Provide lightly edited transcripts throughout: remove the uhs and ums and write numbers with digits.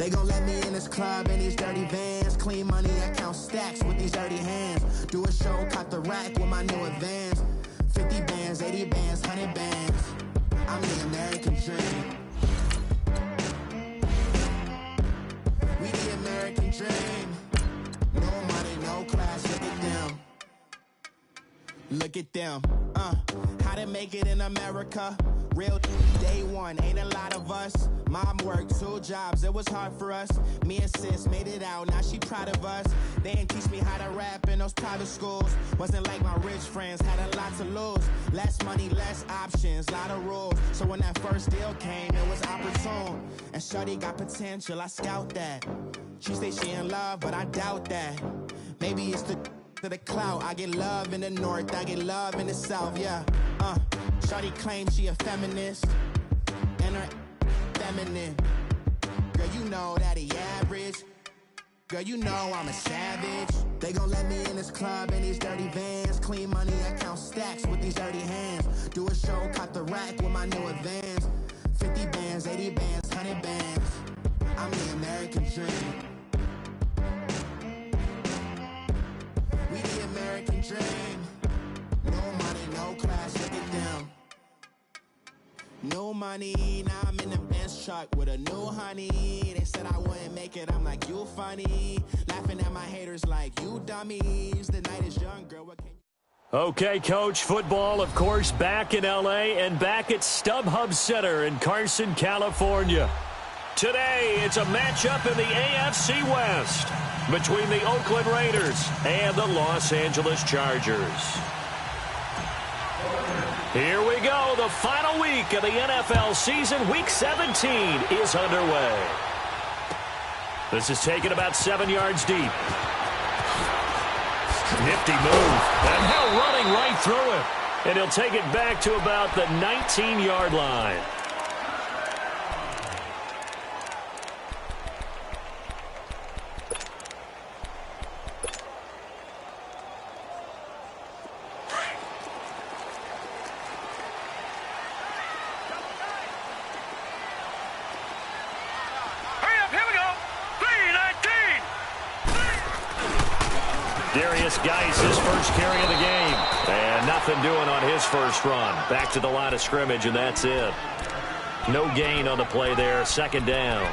They gon' let me in this club in these dirty vans. Clean money, I count stacks with these dirty hands. Do a show, cop the rack with my new advance. 50 bands, 80 bands, 100 bands. I'm the American dream. We the American dream. No money, no class, look at them. Look at them, how to make it in America. Real day one, ain't a lot of us. Mom worked 2 jobs, it was hard for us. Me and sis made it out, now she proud of us. They ain't teach me how to rap in those private schools. Wasn't like my rich friends, had a lot to lose. Less money, less options, lot of rules. So when that first deal came, it was opportune. And shorty got potential, I scout that. She say she in love, but I doubt that. Maybe it's to the clout. I get love in the north, I get love in the south, yeah. Shawty claims she a feminist, and her feminine. Girl, you know that he average. Girl, you know I'm a savage. They gon' let me in this club in these dirty vans. Clean money, I count stacks with these dirty hands. Do a show, cop the rack with my new advance. 50 bands, 80 bands, 100 bands. I'm the American dream. We the American dream. No money, no class, look at them. No money, now I'm in the Benz truck with a new honey. They said I wouldn't make it, I'm like, you funny. Laughing at my haters like, you dummies. The night is young, girl, what can you... Okay, Coach, football, of course, back in L.A. and back at StubHub Center in Carson, California. Today, it's a matchup in the AFC West between the Oakland Raiders and the Los Angeles Chargers. Here we go. The final week of the NFL season. Week 17 is underway. This is taken about 7 yards deep. Nifty move. And now running right through it. And he'll take it back to about the 19-yard line. His first carry of the game. And nothing doing on his first run. Back to the line of scrimmage, and that's it. No gain on the play there. Second down.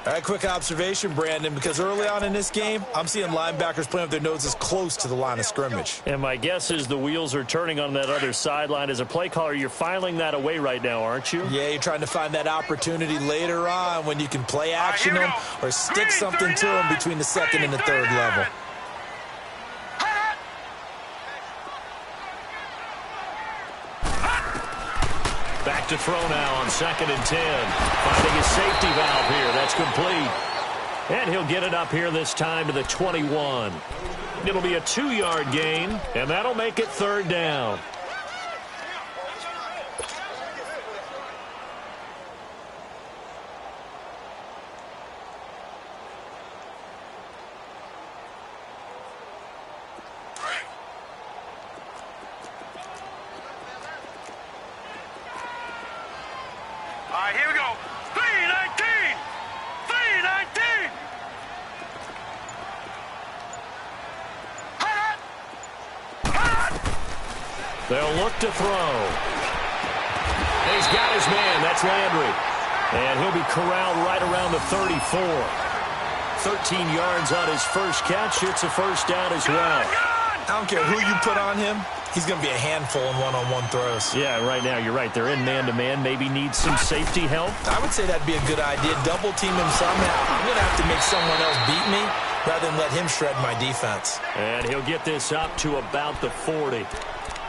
All right, quick observation, Brandon, because early on in this game, I'm seeing linebackers playing with their noses close to the line of scrimmage. And my guess is the wheels are turning on that other sideline. As a play caller, you're filing that away right now, aren't you? Yeah, you're trying to find that opportunity later on when you can play action them or stick something to them between the second and the third level. Back to throw now on 2nd and 10. Finding his safety valve here. That's complete. And he'll get it up here this time to the 21. It'll be a 2-yard gain, and that'll make it 3rd down. Here we go. 319! 319! They'll look to throw. He's got his man. That's Landry. And he'll be corralled right around the 34. 13 yards on his first catch. It's a first down as well. I don't care who you put on him. He's going to be a handful in one-on-one throws. Yeah, right now, you're right. They're in man-to-man. Maybe need some safety help. I would say that'd be a good idea. Double team him somehow. I'm going to have to make someone else beat me rather than let him shred my defense. And he'll get this up to about the 40.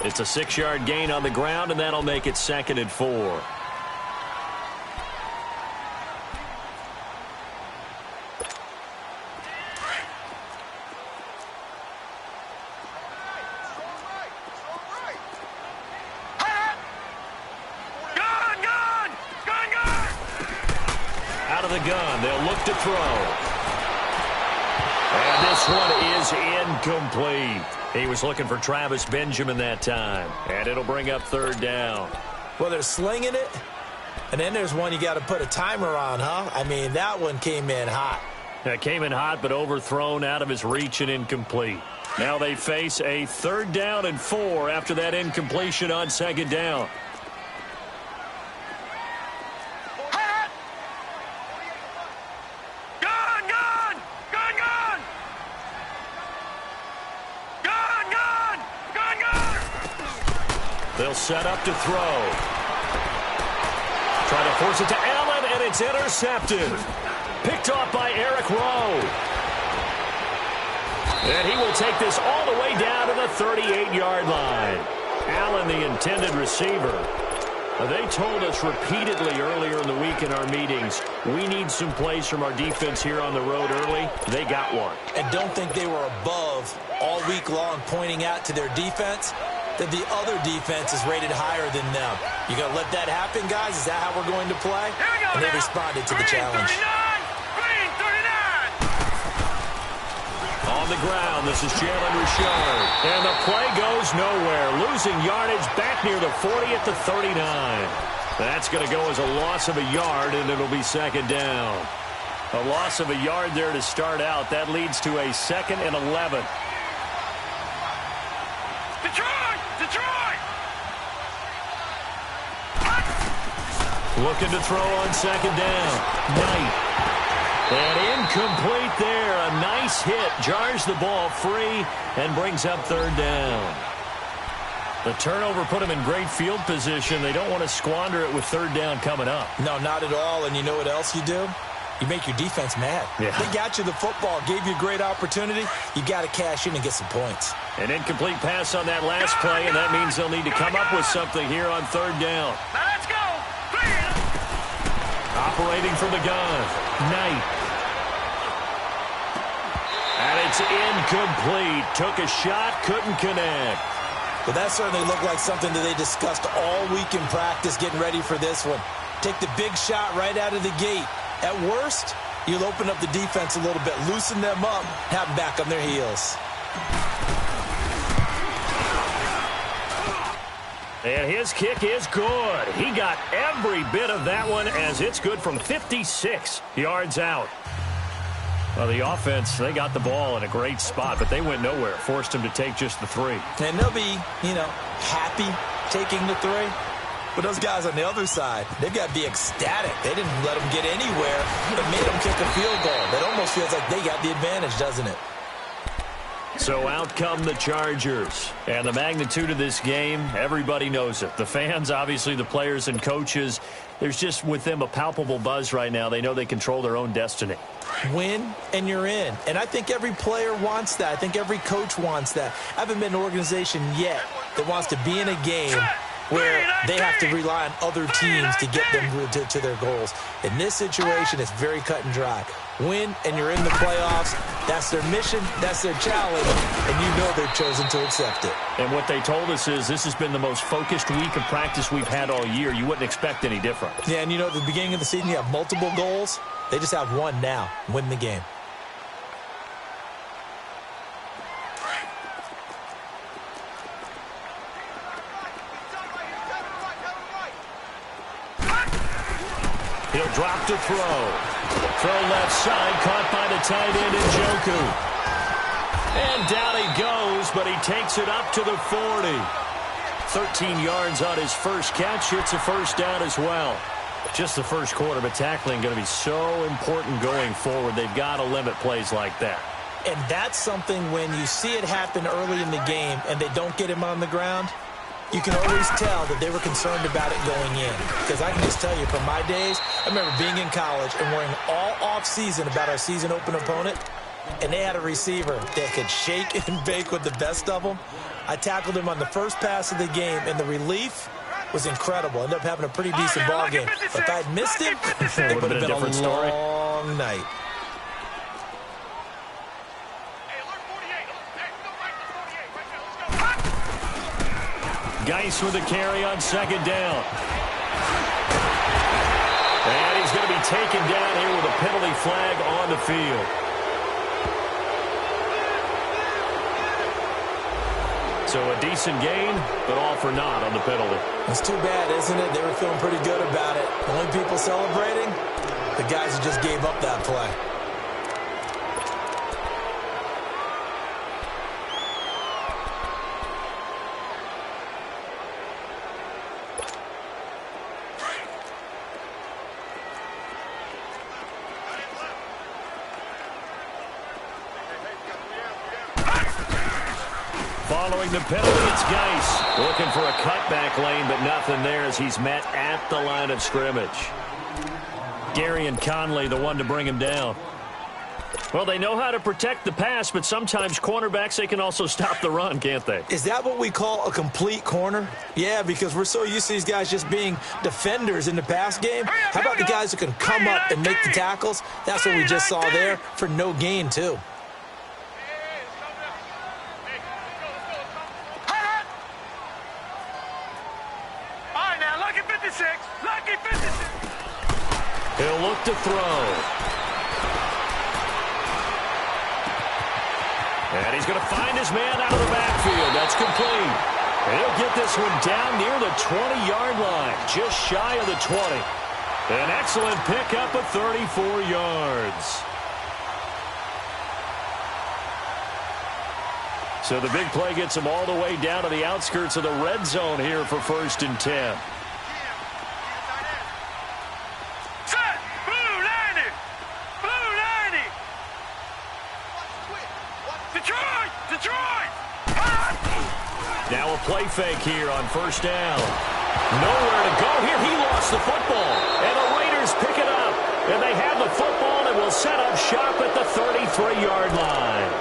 It's a 6-yard gain on the ground, and that'll make it 2nd and 4. Gun. They'll look to throw. And this one is incomplete. He was looking for Travis Benjamin that time. And it'll bring up 3rd down. Well, they're slinging it, And then there's one you got to put a timer on, huh? I mean, that one came in hot. That came in hot, but overthrown, out of his reach and incomplete. Now they face a 3rd down and 4 after that incompletion on 2nd down. They'll set up to throw. Try to force it to Allen, and it's intercepted. Picked off by Eric Rowe. And he will take this all the way down to the 38-yard line. Allen, the intended receiver. They told us repeatedly earlier in the week in our meetings, we need some plays from our defense here on the road early. They got one. And don't think they were above all week long pointing out to their defense that the other defense is rated higher than them. You going to let that happen, guys? Is that how we're going to play? And they responded to the challenge. On the ground, this is Jalen Richard. And the play goes nowhere. Losing yardage back near the 40 at the 39. That's going to go as a loss of a yard, and it'll be 2nd down. A loss of a yard there to start out. That leads to a 2nd and 11. Looking to throw on 2nd down. Knight. And incomplete there. A nice hit. Jars the ball free and brings up 3rd down. The turnover put them in great field position. They don't want to squander it with 3rd down coming up. No, not at all. And you know what else you do? You make your defense mad. Yeah. They got you the football, gave you a great opportunity. You got to cash in and get some points. An incomplete pass on that last play, and that means they'll need to come up with something here on 3rd down. Now let's go. Operating from the gun. Knight. And it's incomplete. Took a shot, couldn't connect. Well, that certainly looked like something that they discussed all week in practice getting ready for this one. Take the big shot right out of the gate. At worst, you'll open up the defense a little bit, loosen them up, have them back on their heels. And his kick is good. He got every bit of that one as it's good from 56 yards out. Well, the offense, they got the ball in a great spot, but they went nowhere. Forced him to take just the 3. And they'll be, happy taking the 3. But those guys on the other side, they've got to be ecstatic. They didn't let them get anywhere. It made them kick a field goal. It almost feels like they got the advantage, doesn't it? So out come the Chargers. And the magnitude of this game, everybody knows it. The fans, obviously the players and coaches, there's just with them a palpable buzz right now. They know they control their own destiny. Win and you're in. And I think every player wants that. I think every coach wants that. I haven't been in an organization yet that wants to be in a game where they have to rely on other teams to get them to their goals. In this situation, it's very cut and dry. Win, and you're in the playoffs. That's their mission. That's their challenge. And you know they've chosen to accept it. And what they told us is this has been the most focused week of practice we've had all year. You wouldn't expect any different. Yeah, and at the beginning of the season, you have multiple goals. They just have one now. Win the game. He'll drop to throw. Throw left side, caught by the tight end Njoku. And down he goes, but he takes it up to the 40. 13 yards on his first catch. It's a 1st down as well. Just the first quarter, but tackling going to be so important going forward. They've got to limit plays like that. And that's something when you see it happen early in the game and they don't get him on the ground, you can always tell that they were concerned about it going in. Because I can just tell you from my days, I remember being in college and worrying all off-season about our season open opponent, and they had a receiver that could shake and bake with the best of them. I tackled him on the first pass of the game, and the relief was incredible. Ended up having a pretty decent ball game. But if I had missed him, it would have been a long night. Geis with a carry on 2nd down. And he's going to be taken down here with a penalty flag on the field. So a decent gain, but all for naught on the penalty. It's too bad, isn't it? They were feeling pretty good about it. The only people celebrating, the guys who just gave up that play. Following the penalty, it's Geis looking for a cutback lane, but nothing there as he's met at the line of scrimmage. Gary and Conley, the one to bring him down. Well, they know how to protect the pass, but sometimes cornerbacks, they can also stop the run, can't they? Is that what we call a complete corner? Yeah, because we're so used to these guys just being defenders in the pass game. How about the guys who can come up and make the tackles? That's what we just saw there for no gain, too. He'll look to throw. And he's going to find his man out of the backfield. That's complete. And he'll get this one down near the 20-yard line, just shy of the 20. An excellent pickup of 34 yards. So the big play gets him all the way down to the outskirts of the red zone here for 1st and 10. Now a play fake here on 1st down. Nowhere to go here. He lost the football. And the Raiders pick it up. And they have the football and will set up shop at the 33-yard line.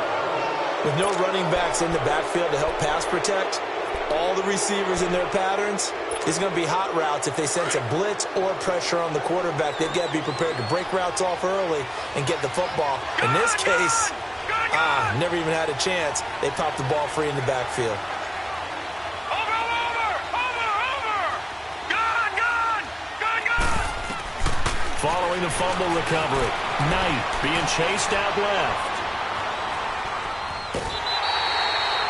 With no running backs in the backfield to help pass protect, all the receivers in their patterns, it's going to be hot routes if they sense a blitz or pressure on the quarterback. They've got to be prepared to break routes off early and get the football. In this case, never even had a chance. They popped the ball free in the backfield. Following the fumble recovery, Knight being chased out left.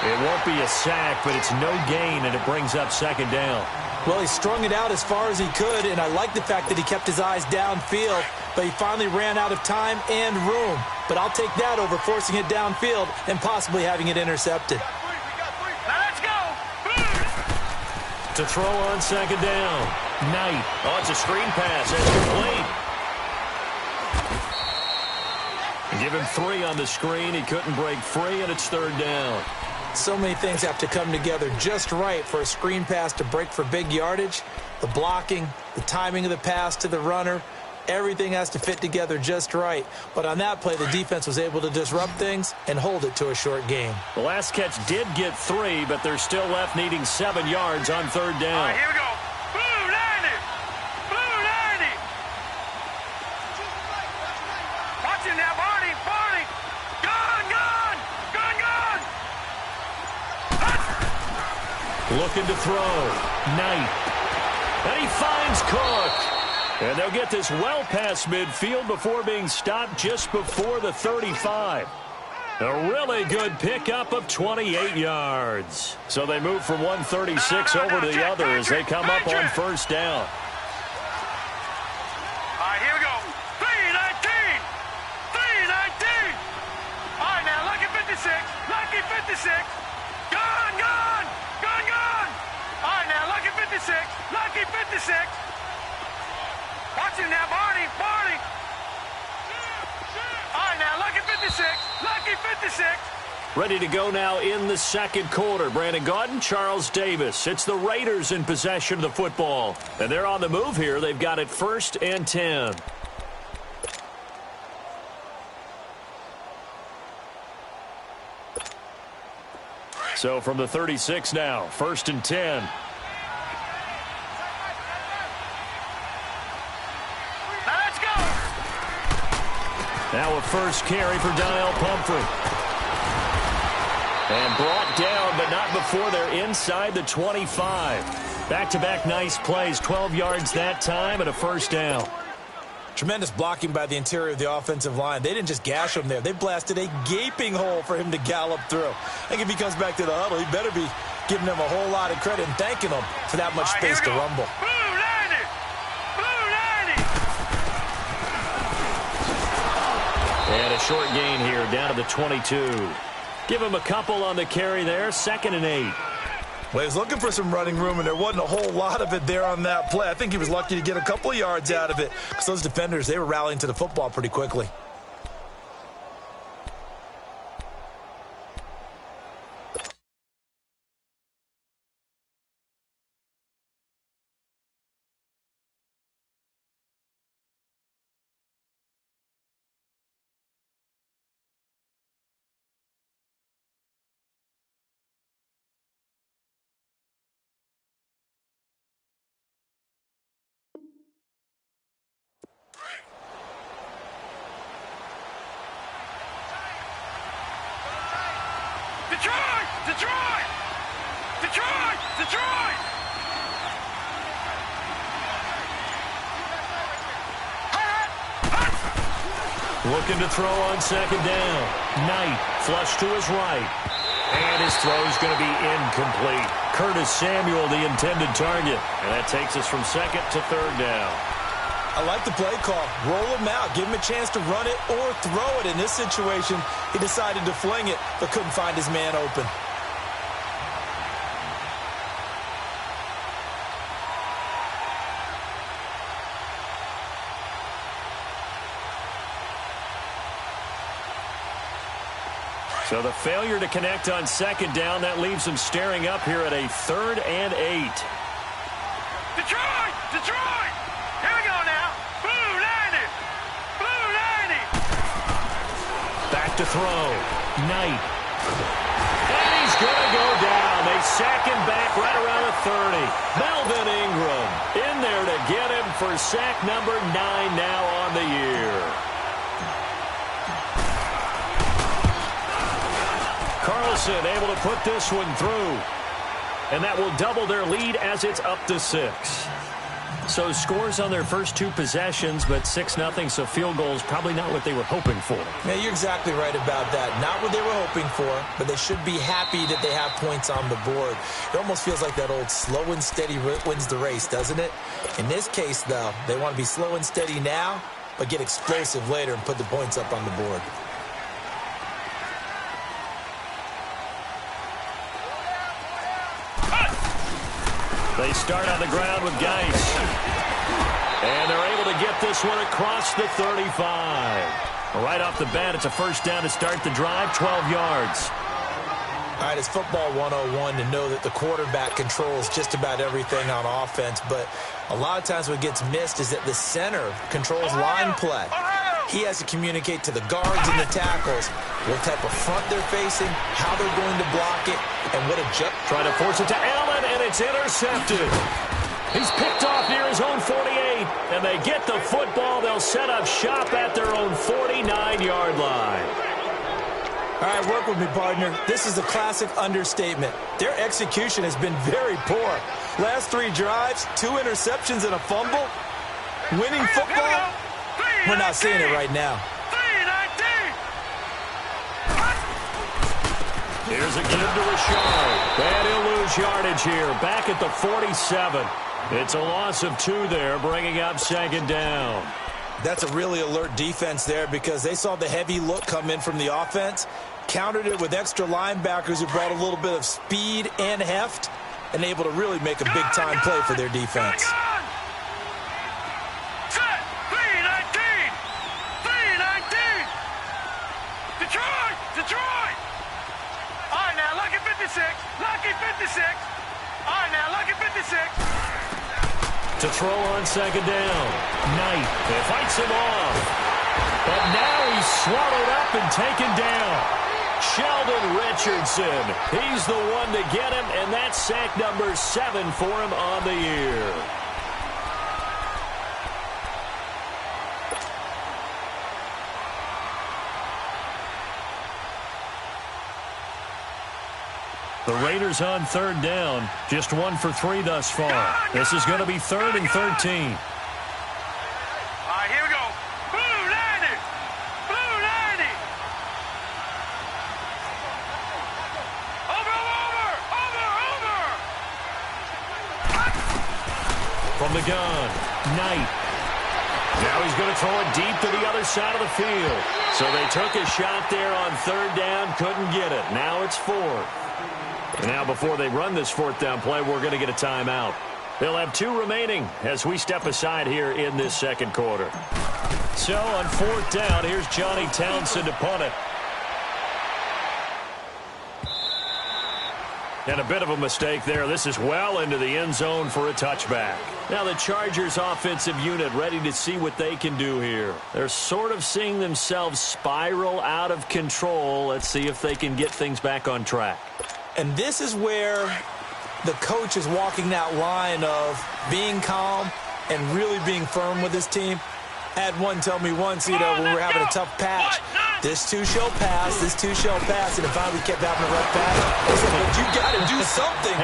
It won't be a sack, but it's no gain, and it brings up 2nd down. Well, he strung it out as far as he could, and I like the fact that he kept his eyes downfield, but he finally ran out of time and room. But I'll take that over forcing it downfield and possibly having it intercepted. Let's go! To throw on 2nd down, Knight. Oh, it's a screen pass. It's complete. Give him 3 on the screen. He couldn't break free, and it's 3rd down. So many things have to come together just right for a screen pass to break for big yardage. The blocking, the timing of the pass to the runner, everything has to fit together just right. But on that play, the defense was able to disrupt things and hold it to a short gain. The last catch did get 3, but they're still left needing 7 yards on 3rd down. All right, here we go. Blue 90. Blue 90. Watch him now, Barney. Barney. Gun, gun. Gun, gun. Looking to throw. Knight. And he finds Cook. And they'll get this well past midfield before being stopped just before the 35. A really good pickup of 28 yards. So they move from 136 over to the other as they come up on 1st down. All right, here we go. 319. 319. All right, now, lucky 56. Lucky 56. Gun, gun. Gun, gun. All right, now, lucky 56. Lucky 56. Watch him now, Barney. Barney. All right, now, lucky 56. Lucky 56. Ready to go now in the 2nd quarter. Brandon Gaudin, Charles Davis. It's the Raiders in possession of the football. And they're on the move here. They've got it 1st and 10. So from the 36 now, 1st and 10. Now a first carry for Donnell Pumphrey. And brought down, but not before they're inside the 25. Back-to-back nice plays, 12 yards that time and a 1st down. Tremendous blocking by the interior of the offensive line. They didn't just gash him there. They blasted a gaping hole for him to gallop through. I think if he comes back to the huddle, he better be giving them a whole lot of credit and thanking them for that much space to rumble. Blue 90! Blue 90! And a short gain here, down to the 22. Give him a couple on the carry there, 2nd and 8. Well, he was looking for some running room, and there wasn't a whole lot of it there on that play. I think he was lucky to get a couple of yards out of it because those defenders, they were rallying to the football pretty quickly. Detroit! Detroit! Detroit! Detroit! Looking to throw on 2nd down. Knight flush to his right. And his throw is going to be incomplete. Curtis Samuel, the intended target. And that takes us from 2nd to 3rd down. I like the play call. Roll him out. Give him a chance to run it or throw it. In this situation, he decided to fling it, but couldn't find his man open. So the failure to connect on 2nd down, that leaves him staring up here at a 3rd and 8. Detroit! Detroit! Here we go now. Blue 90! Blue 90! Back to throw. Knight. And he's going to go down. They sack him back right around the 30. Melvin Ingram in there to get him for sack number 9 now on the year. Carlson able to put this one through. And that will double their lead as it's up to 6. So scores on their first 2 possessions, but 6-0, so field goals probably not what they were hoping for. Yeah, you're exactly right about that. Not what they were hoping for, but they should be happy that they have points on the board. It almost feels like that old slow and steady wins the race, doesn't it? In this case, though, they want to be slow and steady now, but get explosive later and put the points up on the board. They start on the ground with Geis. And they're able to get this one across the 35. Right off the bat, it's a first down to start the drive, 12 yards. All right, it's football 101 to know that the quarterback controls just about everything on offense, but a lot of times what gets missed is that the center controls line play. He has to communicate to the guards and the tackles what type of front they're facing, how they're going to block it, and what a jump. Trying to force it to Allen, and it's intercepted. He's picked off near his own 48, and they get the football. They'll set up shop at their own 49-yard line. All right, work with me, partner. This is a classic understatement. Their execution has been very poor. Last 3 drives, 2 interceptions and a fumble. Winning football, we're not seeing it right now. Here's a give to Rashard. And he'll lose yardage here. Back at the 47. It's a loss of 2 there, bringing up 2nd down. That's a really alert defense there because they saw the heavy look come in from the offense, countered it with extra linebackers who brought a little bit of speed and heft, and able to really make a big-time play for their defense. Detroit! All right, now, lucky 56. Lucky 56. All right, now, lucky 56. To throw on 2nd down. Knight fights him off. But now he's swallowed up and taken down. Sheldon Richardson. He's the one to get him, and that's sack number 7 for him on the year. The Raiders on 3rd down. Just 1 for 3 thus far. This is going to be 3rd and 13. All right, here we go. Blue 90. Blue 90. Over. gun. Knight. Now he's going to throw it deep to the other side of the field. So they took a shot there on third down, couldn't get it. Now it's fourth. And now before they run this fourth down play, we're going to get a timeout. They'll have 2 remaining as we step aside here in this second quarter. So on fourth down, here's Johnny Townsend to punt it. And a bit of a mistake there. This is well into the end zone for a touchback. Now the Chargers offensive unit ready to see what they can do here. They're sort of seeing themselves spiral out of control. Let's see if they can get things back on track. And this is where the coach is walking that line of being calm and really being firm with his team. I had one tell me once, when we were having a tough patch, this too shall pass, this too shall pass, and if finally kept having a rough patch, I said, but you got to do something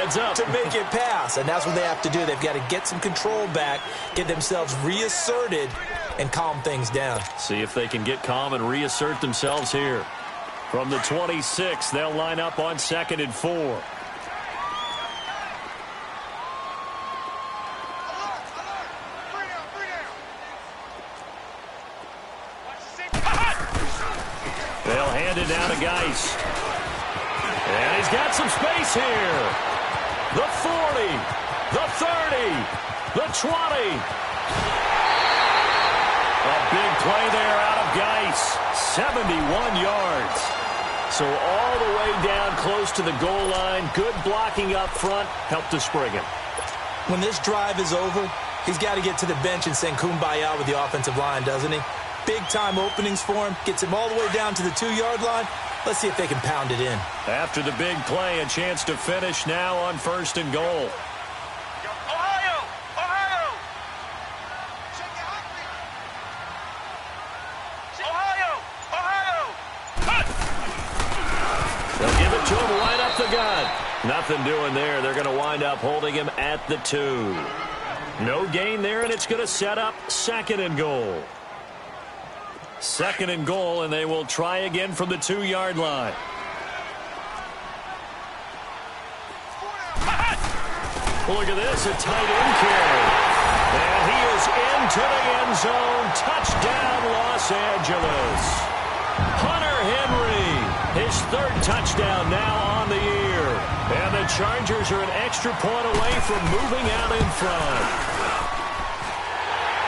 to make it pass, and that's what they have to do. They've got to get some control back, get themselves reasserted, and calm things down. See if they can get calm and reassert themselves here. From the 26, they'll line up on 2nd and 4. They'll hand it down to Geis. And he's got some space here. The 40, the 30, the 20. A big play there out of Geis. 71 yards. So all the way down close to the goal line. Good blocking up front. Helped to spring him. When this drive is over, he's got to get to the bench and sing kumbaya with the offensive line, doesn't he? Big-time openings for him. Gets him all the way down to the 2-yard line. Let's see if they can pound it in. After the big play, a chance to finish now on 1st and goal. Ohio! Ohio! Ohio! Ohio! They'll give it to him right up the gut. Nothing doing there. They're going to wind up holding him at the 2. No gain there, and it's going to set up 2nd and goal. 2nd and goal, and they will try again from the 2-yard line. Look at this, a tight end carry. And he is into the end zone. Touchdown, Los Angeles. Hunter Henry, his 3rd touchdown now on the year. And the Chargers are an extra point away from moving out in front.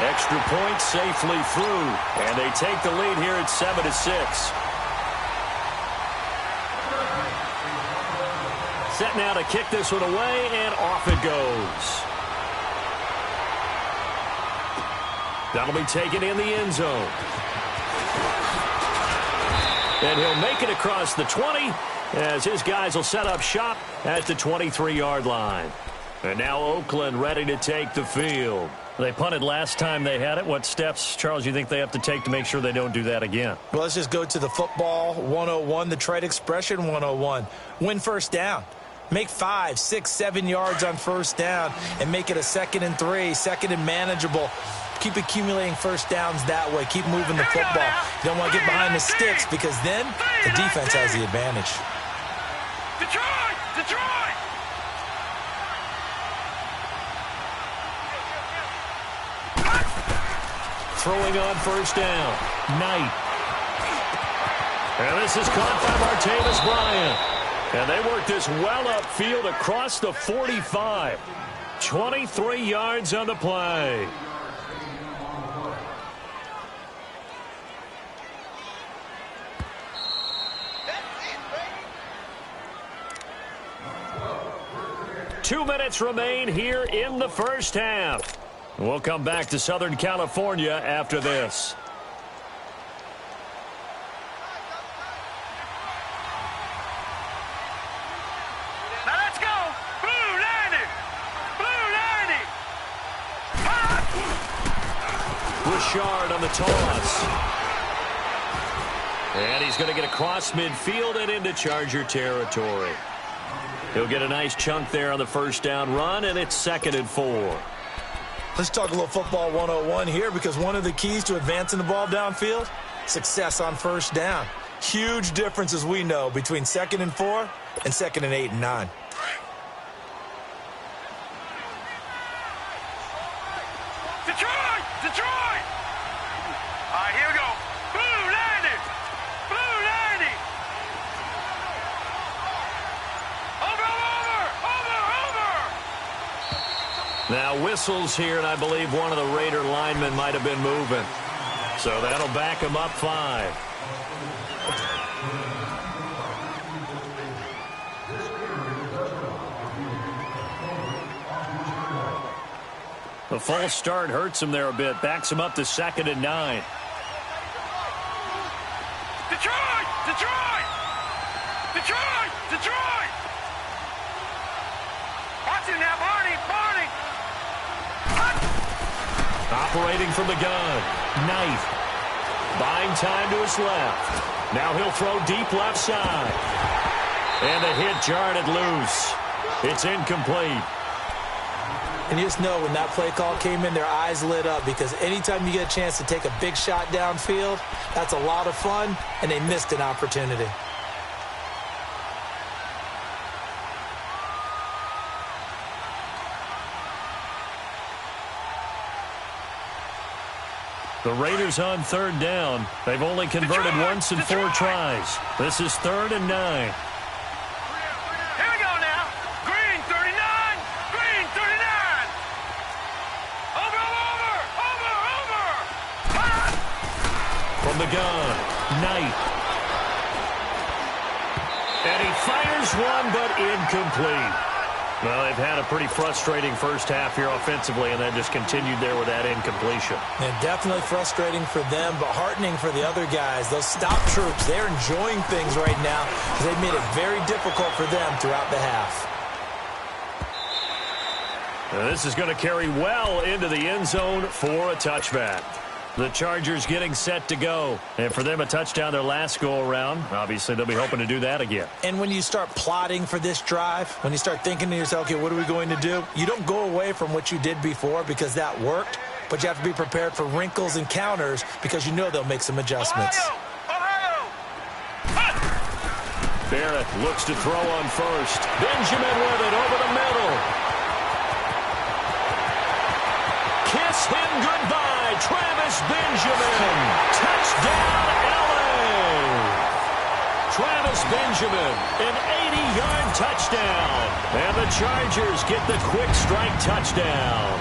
Extra point safely through, and they take the lead here at 7-6. Set now to kick this one away, and off it goes. That'll be taken in the end zone. And he'll make it across the 20 as his guys will set up shop at the 23-yard line. And now Oakland ready to take the field. They punted last time they had it. What steps, Charles, you think they have to take to make sure they don't do that again? Well, let's just go to the football 101, the trade expression 101. Win first down. Make 5, 6, 7 yards on first down and make it a 2nd and 3, 2nd and manageable. Keep accumulating first downs that way. Keep moving the football. You don't want to get behind the sticks because then the defense has the advantage. Detroit! Detroit! Throwing on first down. Knight. And this is caught by Martavis Bryant. And they work this well upfield across the 45. 23 yards on the play. Two minutes remain here in the first half. We'll come back to Southern California after this. Now let's go! Blue 90! Blue 90! Richard on the toss. And he's going to get across midfield and into Charger territory. He'll get a nice chunk there on the first down run, and it's 2nd and 4. Let's talk a little football 101 here because one of the keys to advancing the ball downfield, success on first down. Huge difference, as we know, between 2nd and 4 and 2nd and 8 and 9. Now whistles here, and I believe one of the Raider linemen might have been moving. So that'll back him up 5. The false start hurts him there a bit. Backs him up to 2nd and 9. Detroit! Detroit! Detroit! Detroit! Watch it now, Barney! Barney! Operating from the gun. Knight. Buying time to his left. Now he'll throw deep left side. And the hit jarred it loose. It's incomplete. And you just know when that play call came in, their eyes lit up, because anytime you get a chance to take a big shot downfield, that's a lot of fun, and they missed an opportunity. The Raiders on 3rd down. They've only converted once in 4 tries. This is 3rd and 9. From the gun, Knight. And he fires one, but incomplete. Well, they've had a pretty frustrating first half here offensively, and then just continued there with that incompletion. And definitely frustrating for them, but heartening for the other guys. Those stop troops, they're enjoying things right now because they've made it very difficult for them throughout the half. Now, this is going to carry well into the end zone for a touchback. The Chargers getting set to go. And for them, a touchdown their last go-around. Obviously, they'll be hoping to do that again. And when you start plotting for this drive, when you start thinking to yourself, okay, what are we going to do? You don't go away from what you did before because that worked, but you have to be prepared for wrinkles and counters because you know they'll make some adjustments. Barrett looks to throw on first. Benjamin with it over the middle. Kiss him goodbye. Travis Benjamin. Touchdown, L.A. Travis Benjamin, an 80-yard touchdown. And the Chargers get the quick strike touchdown.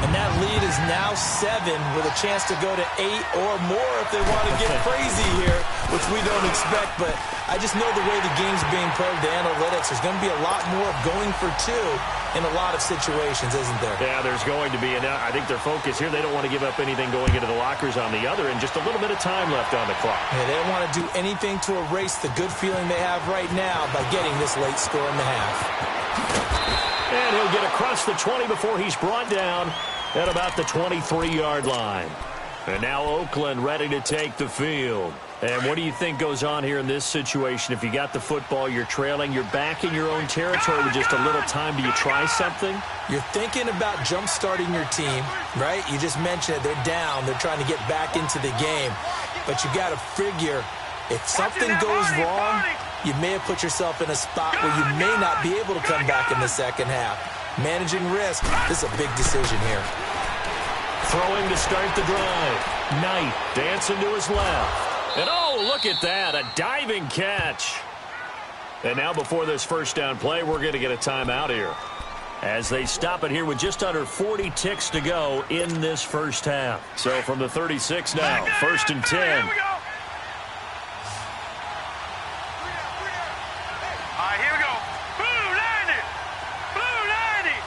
And that lead is now 7 with a chance to go to 8 or more if they want to get crazy here, which we don't expect. But I just know the way the game's being played, the analytics, there's going to be a lot more going for 2 in a lot of situations, isn't there? Yeah, there's going to be. And I think their focus here, they don't want to give up anything going into the lockers on the other, and just a little bit of time left on the clock. Yeah, they don't want to do anything to erase the good feeling they have right now by getting this late score in the half. And he'll get across the 20 before he's brought down at about the 23-yard line. And now Oakland ready to take the field. And what do you think goes on here in this situation? If you got the football, you're trailing, you're back in your own territory with just a little time. Do you try something? You're thinking about jump-starting your team, right? You just mentioned it. They're down. They're trying to get back into the game. But you got to figure if something goes wrong, you may have put yourself in a spot where you may not be able to come back in the second half. Managing risk, this is a big decision here. Throwing to start the drive. Knight dancing to his left. And oh, look at that, a diving catch. And now before this first down play, we're going to get a timeout here, as they stop it here with just under 40 ticks to go in this first half. So from the 36 now, 1st and 10. Here we go. All right, here we go. Blue 90. Blue 90.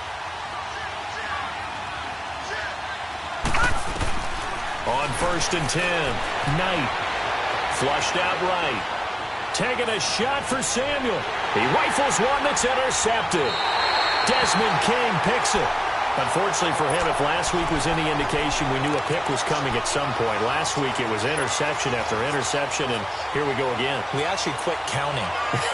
On 1st and 10, Knight. Flushed out right. Taking a shot for Samuel. He rifles one that's intercepted. Desmond King picks it. Unfortunately for him, if last week was any indication, we knew a pick was coming at some point. Last week it was interception after interception, and here we go again. We actually quit counting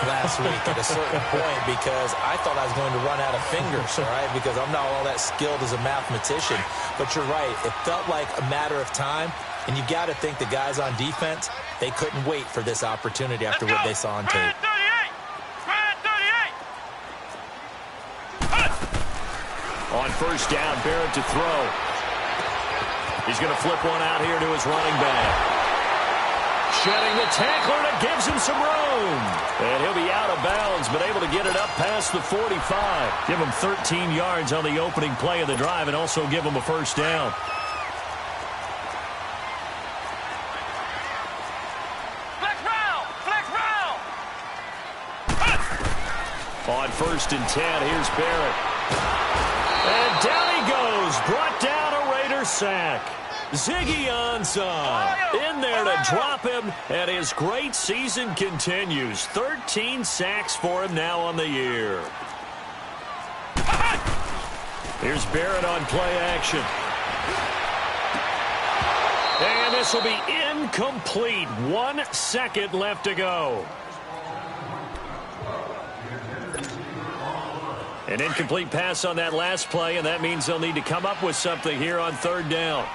last week at a certain point because I thought I was going to run out of fingers, all right, because I'm not all that skilled as a mathematician. But you're right. It felt like a matter of time, and you got to think the guys on defense, they couldn't wait for this opportunity after what they saw on tape. On first down, Barrett to throw. He's going to flip one out here to his running back. shedding the tackler, and it gives him some room. And he'll be out of bounds, but able to get it up past the 45. Give him 13 yards on the opening play of the drive and also give him a first down. On 1st and 10, here's Barrett. And down he goes. Brought down a Raider sack. Ziggy Ansah in there to drop him, and his great season continues. 13 sacks for him now on the year. Here's Barrett on play action. And this will be incomplete. 1 second left to go. An incomplete pass on that last play, and that means they'll need to come up with something here on 3rd down.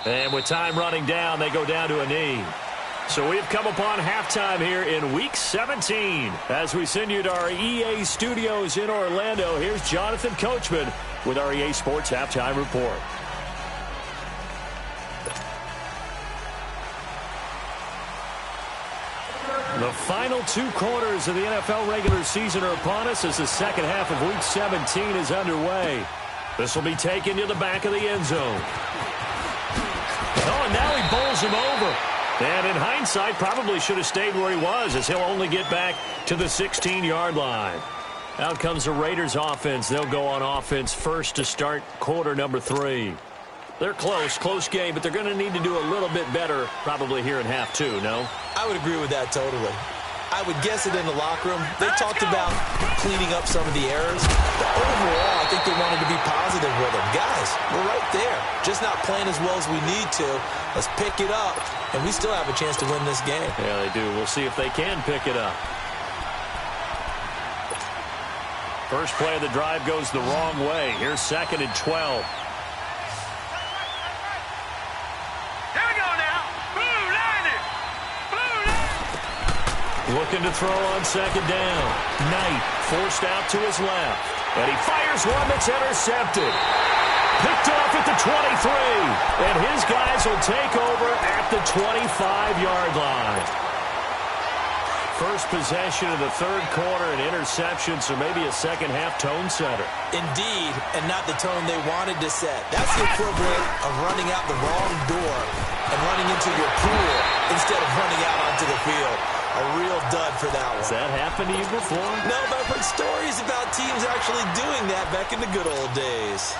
And with time running down, they go down to a knee. So we've come upon halftime here in Week 17. As we send you to our EA studios in Orlando, here's Jonathan Coachman with our EA Sports Halftime Report. The final 2 quarters of the NFL regular season are upon us as the second half of Week 17 is underway. This will be taken to the back of the end zone. Oh, and now he bowls him over. And in hindsight, probably should have stayed where he was, as he'll only get back to the 16-yard line. Out comes the Raiders offense. They'll go on offense first to start quarter number 3. They're close game, but they're going to need to do a little bit better probably here in half 2, no? I would agree with that totally. I would guess it in the locker room. They talked about cleaning up some of the errors. But overall, I think they wanted to be positive with them. Guys, we're right there. Just not playing as well as we need to. Let's pick it up, and we still have a chance to win this game. Yeah, they do. We'll see if they can pick it up. First play of the drive goes the wrong way. Here's 2nd and 12. Looking to throw on 2nd down. Knight forced out to his left. And he fires one that's intercepted. Picked off at the 23. And his guys will take over at the 25-yard line. First possession of the 3rd quarter, an interception, so maybe a second-half tone setter. Indeed, and not the tone they wanted to set. That's the equivalent of running out the wrong door and running into your pool instead of running out onto the field. A real dud for that one. Has that happened to you before? No, but I've heard stories about teams actually doing that back in the good old days.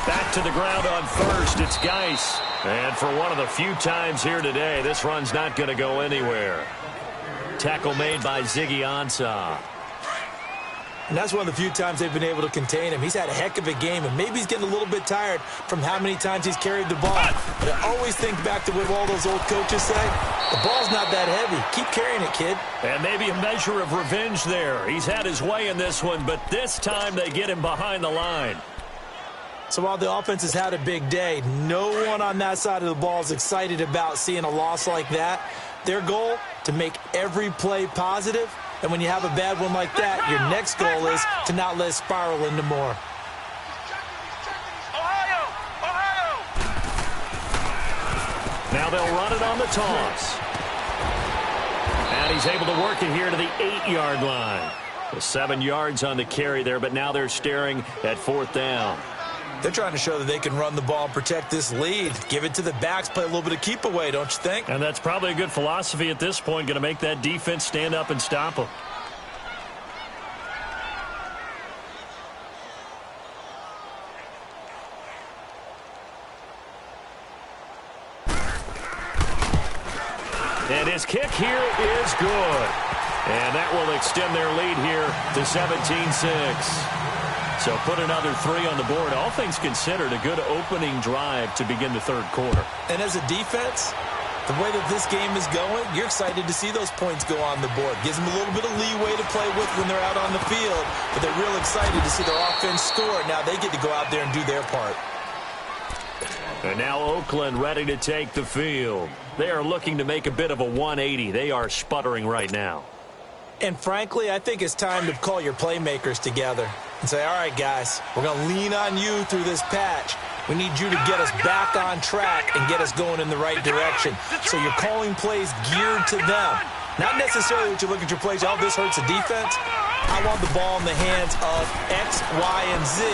Back to the ground on 1st. It's Geis. And for one of the few times here today, this run's not going to go anywhere. Tackle made by Ziggy Ansah. And that's one of the few times they've been able to contain him. He's had a heck of a game, and maybe he's getting a little bit tired from how many times he's carried the ball. But I always think back to what all those old coaches say. The ball's not that heavy. Keep carrying it, kid. And maybe a measure of revenge there. He's had his way in this one, but this time they get him behind the line. So while the offense has had a big day, no one on that side of the ball is excited about seeing a loss like that. Their goal, to make every play positive. And when you have a bad one like that, your next goal is to not let it spiral into more. Now they'll run it on the toss. And he's able to work it here to the 8-yard line. 7 yards on the carry there, but now they're staring at 4th down. They're trying to show that they can run the ball and protect this lead. Give it to the backs, play a little bit of keep away, don't you think? And that's probably a good philosophy at this point, going to make that defense stand up and stop them. And his kick here is good. And that will extend their lead here to 17-6. So put another 3 on the board. All things considered, a good opening drive to begin the 3rd quarter. And as a defense, the way that this game is going, you're excited to see those points go on the board. Gives them a little bit of leeway to play with when they're out on the field. But they're real excited to see their offense score. Now they get to go out there and do their part. And now Oakland ready to take the field. They are looking to make a bit of a 180. They are sputtering right now. And frankly, I think it's time to call your playmakers together and say, all right, guys, we're going to lean on you through this patch. We need you to get us back on track and get us going in the right direction. So you're calling plays geared to them. Not necessarily that you look at your plays, oh, this hurts the defense. I want the ball in the hands of X, Y, and Z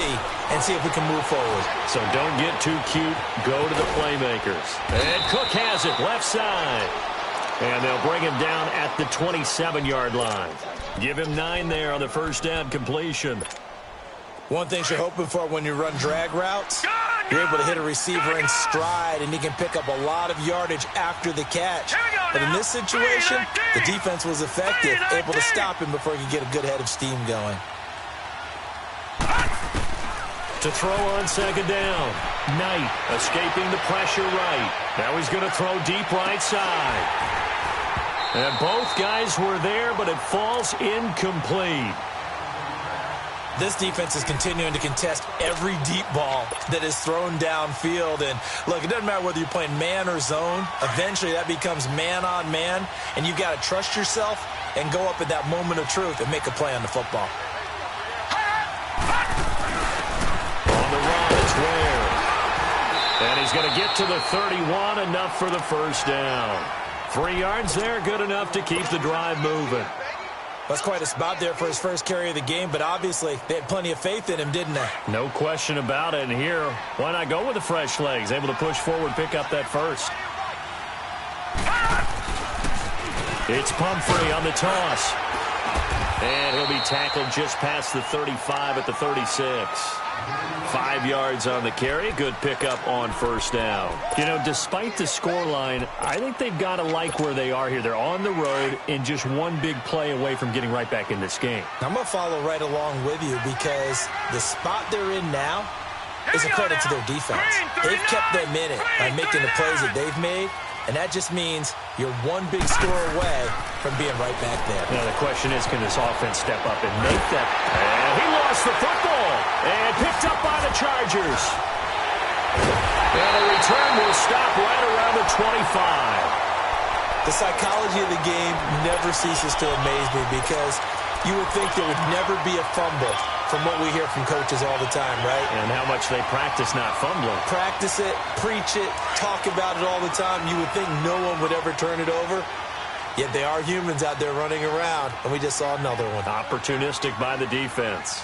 and see if we can move forward. So don't get too cute. Go to the playmakers. And Cook has it left side. And they'll bring him down at the 27-yard line. Give him 9 there on the first down completion. One thing you're hoping for when you run drag routes, you're able to hit a receiver in stride, and he can pick up a lot of yardage after the catch. But in this situation, the defense was effective, able to stop him before he could get a good head of steam going. To throw on second down. Knight escaping the pressure right. Now he's going to throw deep right side. And both guys were there, but it falls incomplete. This defense is continuing to contest every deep ball that is thrown downfield. And, look, it doesn't matter whether you're playing man or zone. Eventually, that becomes man-on-man, and you've got to trust yourself and go up at that moment of truth and make a play on the football. On the run, it's Ware. And he's going to get to the 31, enough for the first down. 3 yards there, good enough to keep the drive moving. That's quite a spot there for his first carry of the game, but obviously they had plenty of faith in him, didn't they? No question about it. And here, why not go with the fresh legs? Able to push forward, pick up that first. It's Pumphrey on the toss. And he'll be tackled just past the 35 at the 36. 5 yards on the carry. Good pickup on first down. You know, despite the scoreline, I think they've got to like where they are here. They're on the road and just one big play away from getting right back in this game. I'm going to follow right along with you because the spot they're in now is a credit to their defense. They've kept them in it by making the plays that they've made, and that just means you're one big score away from being right back there. Now the question is, can this offense step up and make that? And he lost the football and picked up by the Chargers. And the return will stop right around the 25. The psychology of the game never ceases to amaze me because you would think there would never be a fumble from what we hear from coaches all the time, right? And how much they practice not fumbling. Practice it, preach it, talk about it all the time. You would think no one would ever turn it over. Yet they are humans out there running around, and we just saw another one. Opportunistic by the defense.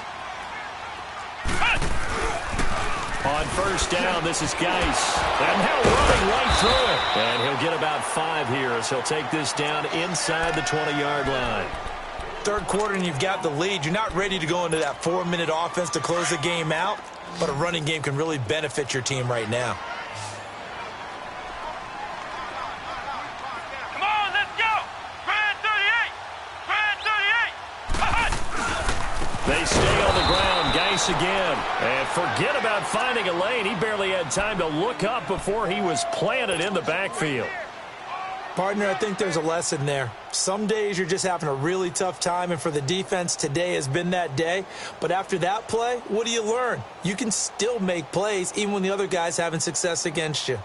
On first down, this is Geis. And now running right through it. And he'll get about 5 here as he'll take this down inside the 20-yard line. Third quarter and you've got the lead. You're not ready to go into that 4-minute offense to close the game out, but a running game can really benefit your team right now. Come on, let's go! Grand 38! Grand 38! They stay on the ground. Geis again. And forget about finding a lane. He barely had time to look up before he was planted in the backfield. Partner, I think there's a lesson there. Some days you're just having a really tough time, and for the defense, today has been that day. But after that play, what do you learn? You can still make plays even when the other guy's having success against you.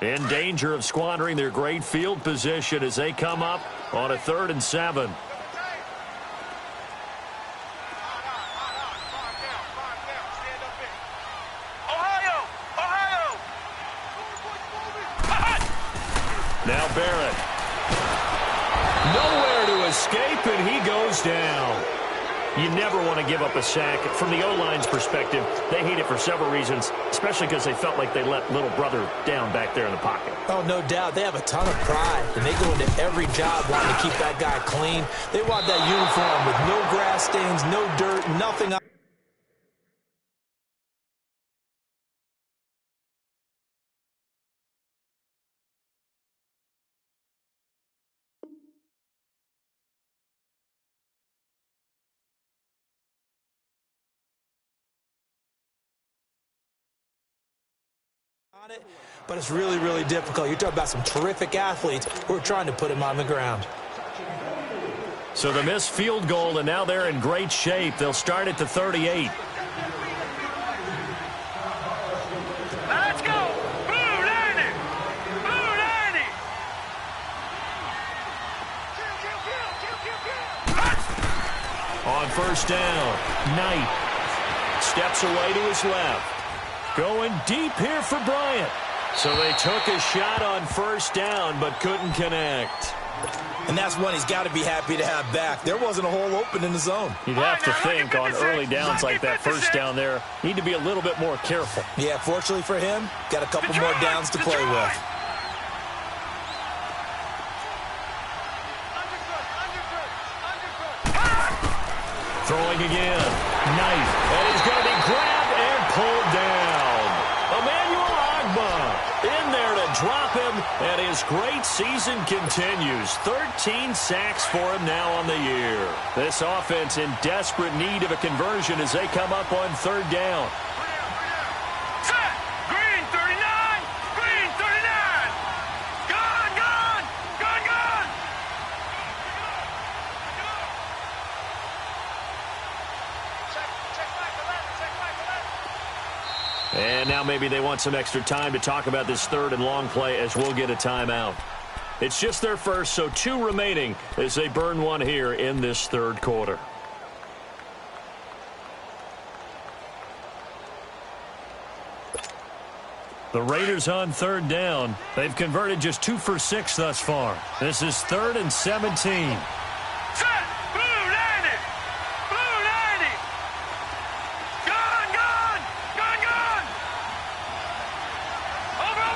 In danger of squandering their great field position as they come up on a 3rd and 7. Now Barrett. Nowhere to escape, and he goes down. You never want to give up a sack. From the O-line's perspective, they hate it for several reasons, especially because they felt like they let little brother down back there in the pocket. Oh, no doubt. They have a ton of pride, and they go into every job wanting to keep that guy clean. They want that uniform with no grass stains, no dirt, nothing. But it's really, really difficult. You're talking about some terrific athletes who are trying to put him on the ground. So the missed field goal, and now they're in great shape. They'll start at the 38. Let's go! on first down. Knight steps away to his left. Going deep here for Bryant. So they took a shot on first down but couldn't connect. And that's one he's got to be happy to have back. There wasn't a hole open in the zone. You'd have to think on early downs like that first down there, need to be a little bit more careful. Yeah, fortunately for him, got a couple more downs to play with. Throwing again. Knight. And he's going to be grabbed and pulled down. Emmanuel Ogbah in there to drop him, and his great season continues. 13 sacks for him now on the year. This offense in desperate need of a conversion as they come up on third down. Set. Green 39. Green 39. Gone, gone. Gone, gone. Check right to left. Check right to left. And now maybe they want some extra time to talk about this third and long play as we'll get a timeout. It's just their first, so 2 remaining as they burn one here in this third quarter. The Raiders on third down. They've converted just 2 for 6 thus far. This is 3rd and 17. Set. Blue 90. Blue 90. Gone, gone. Gone, gone. Over.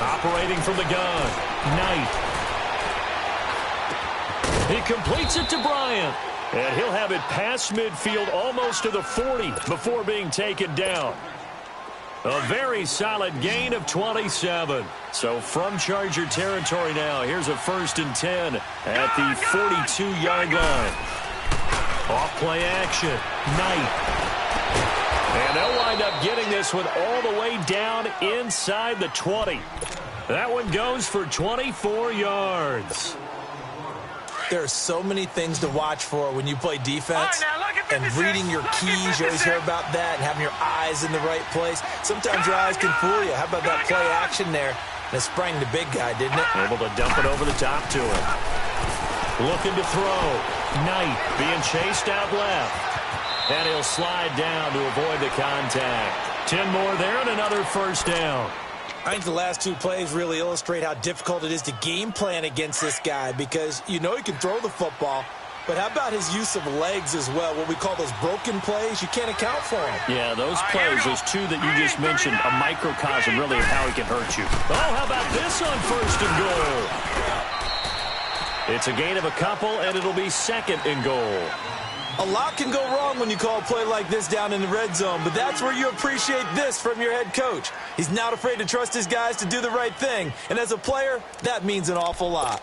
Operating from the gun. Knight. He completes it to Bryant. And he'll have it past midfield almost to the 40 before being taken down. A very solid gain of 27. So from Charger territory now, here's a 1st and 10 at the 42-yard line. Off play action. Knight. And they'll wind up getting this one all the way down inside the 20. That one goes for 24 yards. There are so many things to watch for when you play defense. And reading your keys, you always hear about that, and having your eyes in the right place. Sometimes your eyes can fool you. How about that play action there? And it sprang the big guy, didn't it? Able to dump it over the top to him. Looking to throw. Knight being chased out left. And he'll slide down to avoid the contact. 10 more there and another first down. I think the last 2 plays really illustrate how difficult it is to game plan against this guy, because you know he can throw the football, but how about his use of legs as well? What we call those broken plays, you can't account for them. Yeah, those plays, those 2 that you just mentioned, a microcosm really of how he can hurt you. Oh, how about this on 1st and goal? It's a gain of a couple, and it'll be 2nd and goal. A lot can go wrong when you call a play like this down in the red zone, but that's where you appreciate this from your head coach. He's not afraid to trust his guys to do the right thing, and as a player, that means an awful lot.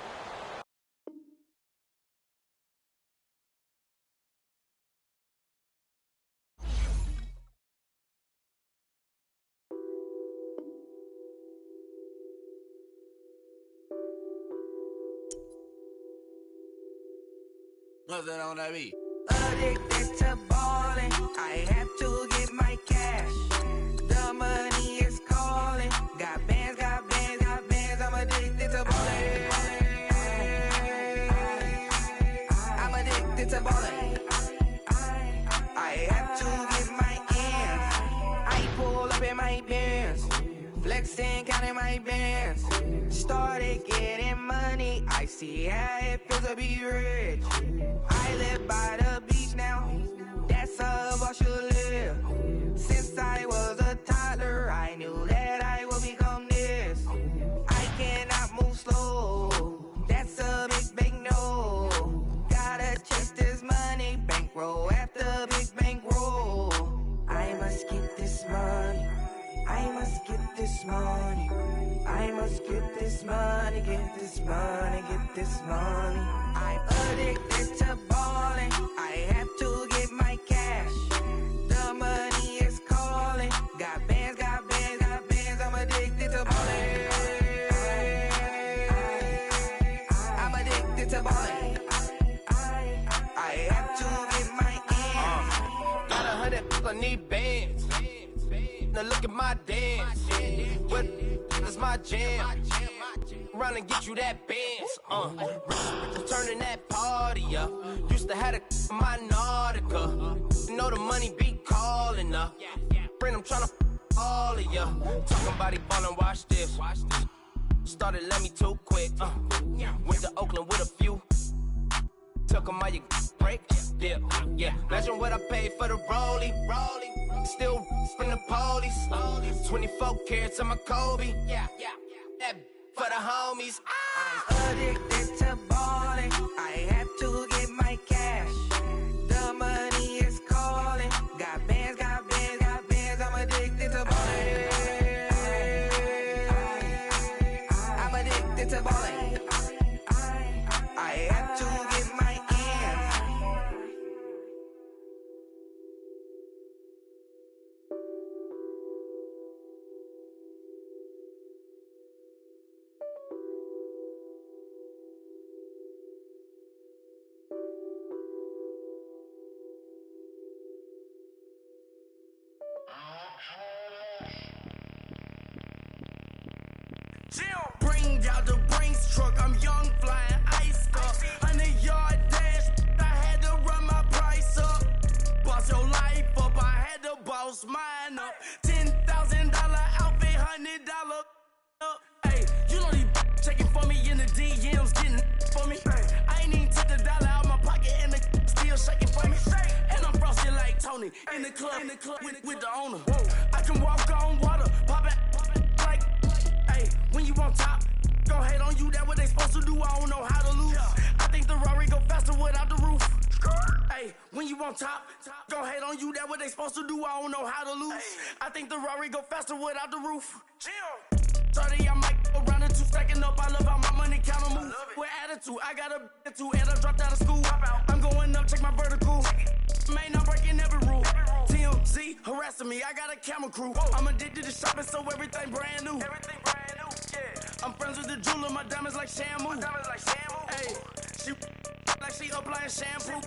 What's that on that beat? Addicted to ballin', I have to get my cash. The money is calling. Got bands, I'm addicted to ballin'. I'm addicted to ballin'. I have to get my ends. I pull up in my Benz, flexing, counting my bands. Started getting money, I see how it feels to be rich. I live by the beach now, that's how I should live. Since I was a toddler, I knew that I would become this. I cannot move slow, that's a big no. Gotta chase this money, bankroll after big bankroll. I must get this money, I must get this money. I must get this money, get this money, get this money. I'm addicted to ballin', I have to get my cash. The money is calling. Got bands, I'm addicted to ballin'. I'm addicted to ballin'. I have to get my ends. Got 100 I need bands. Now look at my dance. What is my my jam. Run and get you that Benz. Turning that party up. Used to have a my Nautica. You know the money be calling up. Friend, I'm tryna all of ya. Talking about he ballin', watch this. Started let me too quick. Went to Oakland with a few. Took 'em all you break. Yeah. Imagine what I paid for the rollie. Still from the police. 24 carats on my Kobe. That for the homies. I'm addicted to balling. I have to get my cash. The money is calling. Got bands, got bands, got bands. I'm addicted to balling. I'm addicted to balling. I have to get my ends. Bring out the Brinks truck, I'm young, flying iced up. 100-yard dash, I had to run my price up. Boss your life up, I had to boss mine up. $10,000 outfit, $100 up. Hey, you know these checking for me in the DMs, getting for me. I ain't even took the dollar out my pocket and the still shaking for me. And I'm frosted like Tony in the club with the owner. I can walk on water, pop it like. Hey, when you on top, gon' hate on you, that what they supposed to do, I don't know how to lose. I think the Rari go faster without the roof. Hey, when you on top, gon' hate on you, that what they supposed to do, I don't know how to lose. I think the Rari go faster without the roof. 30, I might go around the two, stacking up, I love how my money counter move. With attitude, I got a attitude, and I dropped out of school. I'm going up, check my vertical. Man, I'm breaking every rule. TMZ harassing me, I got a camera crew. I'm addicted to shopping, so everything brand new. I'm friends with the jeweler, my diamonds like Shamu. Hey, she like she applying shampoo.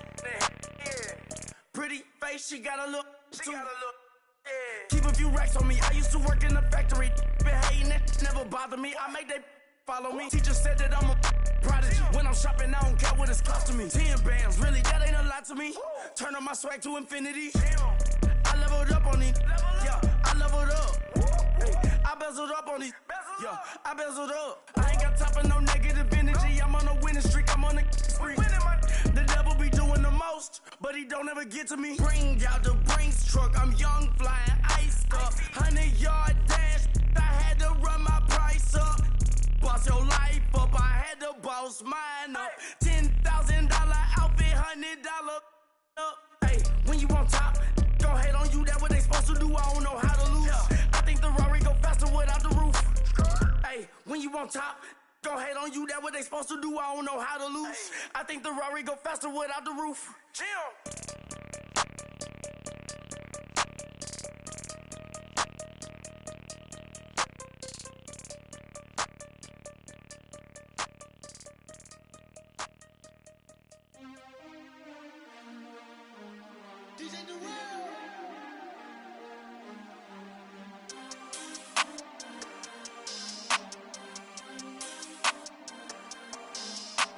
Pretty face, she got a look too. Keep a few racks on me, I used to work in the factory. Been hating it, never bother me. I make they follow me. Teacher said that I'm a prodigy. When I'm shopping, I don't care what it's costing me. 10 bands, really, that ain't a lot to me. Turn on my swag to infinity. I leveled up on these. Yeah, I leveled up. Hey, I bezeled up on these. Yeah, I bezeled up. I ain't got time for no negative energy. I'm on a winning streak. I'm on a spree. The devil be doing the most, but he don't ever get to me. Bring out the Brinks truck. I'm young, flying iced up. 100-yard dash. I had to run my price up. Boss your life up. I had to boss mine up. $10,000 outfit, $100 up. Hey, when you on top, gon' hate on you. That what they supposed to do. I don't know how to lose. I think the Rari go faster without the roof. Hey, when you on top, gon' hate on you. That what they supposed to do. I don't know how to lose. I think the Rari go faster without the roof.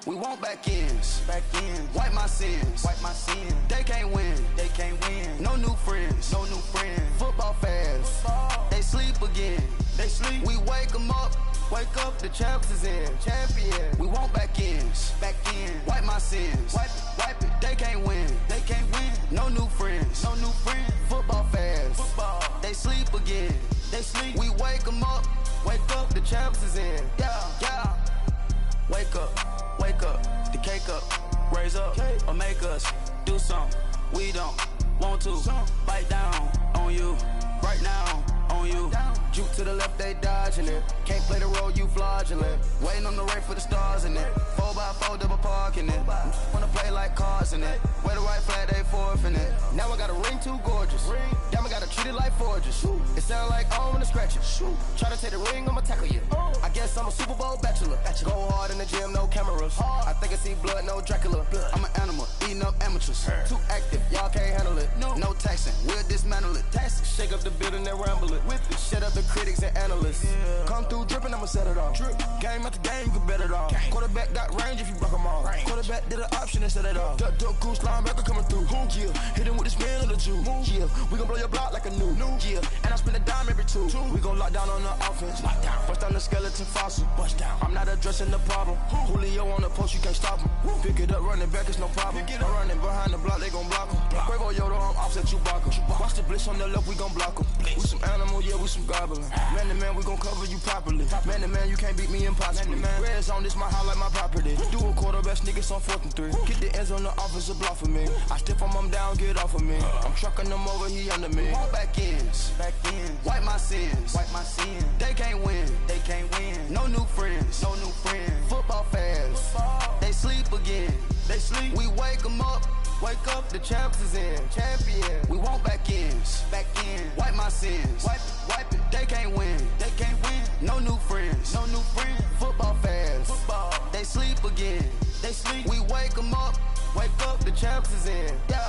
We want back ends, wipe my sins, They can't win, no new friends, Football fans, they sleep again, We wake them up, the champs is in, We want back ends, wipe my sins, wipe it, They can't win, no new friends, Football fans, they sleep again, We wake them up, the champs is in, yeah. Wake up, the cake up, raise up, or make us do something we don't want to. Bite down on you, right now on you. Juke to the left, they dodging it. Can't play the role, you fraudulent. Waiting on the race for the stars in it. 4x4 double parking it. Wanna play like cars in it. Wear the right flag, they forfeiting it. Now I got a ring too gorgeous. Damn, I gotta treat it like forges. It sound like I don't wanna scratch it. Try to take the ring, I'ma tackle you. I guess I'm a Super Bowl bachelor. Go hard in the gym, no cameras. I think I see blood, no Dracula. I'm an animal, eating up amateurs. Too active, y'all can't handle it. No taxing, we'll dismantle it. Shake up the building and ramble it. Shut up the critics and analysts. Come through dripping, I'ma set it off. Game after game, you can bet it off. Quarterback got range if you block them all. Quarterback did an option and set it off. Duck goose linebacker coming through. Yeah, hit him with the spin of the Jew. Yeah, we gon' blow your block like a new. Yeah, and I spend a dime every two. We gon' lock down on the offense. Bust down the skeleton fossil. I'm not addressing the problem. Julio on the post, you can't stop him. Pick it up, running back, it's no problem. I'm running behind the block, they gon' block him. Quavo Yoda, I'm offset Chewbacca. Watch the blitz on the left, we gon' block him. We some animal, yeah, we some goblin. Man to man, we gon' cover you properly. Man to man, you can't beat me impossibly. Red zone, this my highlight, my property. Do a quarterback, niggas on 4th and 3. Get the ends on the offensive block for me. I stiff him down, get off of me. I'm trucking them over, he under me. Back ends, wipe my sins. They can't win, No new friends, Football fans, they sleep again. We wake them up. Wake up, the champs is in. Champion. We want back ends. Wipe my sins. Wipe it. They can't win. No new friends. Football fans. They sleep again. We wake them up. Wake up, the champs is in. Yeah.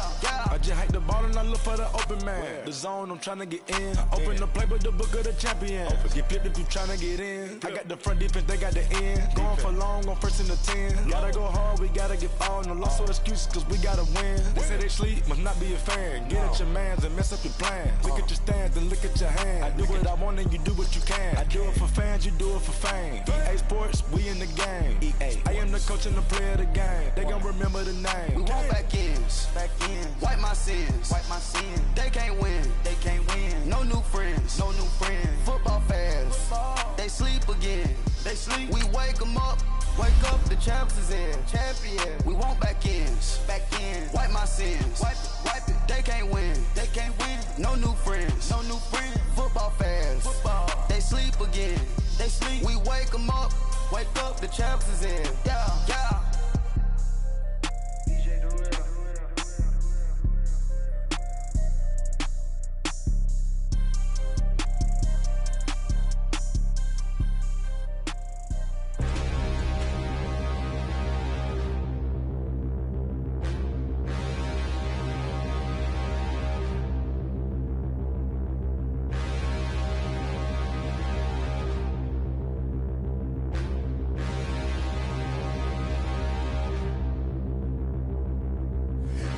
I just hike the ball and I look for the open man. The zone, I'm trying to get in. Open the playbook, the book of the champion. Get flipped if you trying to get in. I got the front defense, they got the end. Going for long, on 1st and the 10. Gotta go hard, we gotta get all. No loss or excuses, cause we gotta win. They say they sleep, must not be a fan. Get at your mans and mess up your plans. Look at your stands and look at your hands. I do what I want and you do what you can. I do it for fans, you do it for fame. EA Sports, we in the game. I am the coach and the player of the game. They gon' remember the name. We want back ends. Wipe my sins. They can't win. No new friends. Football fans. They sleep again. We wake them up. Wake up, the champs is in. Champion. We want back ends. Wipe my sins. Wipe it. They can't win. No new friends. Football fans. They sleep again. We wake them up. Wake up, the champs is in. Yeah.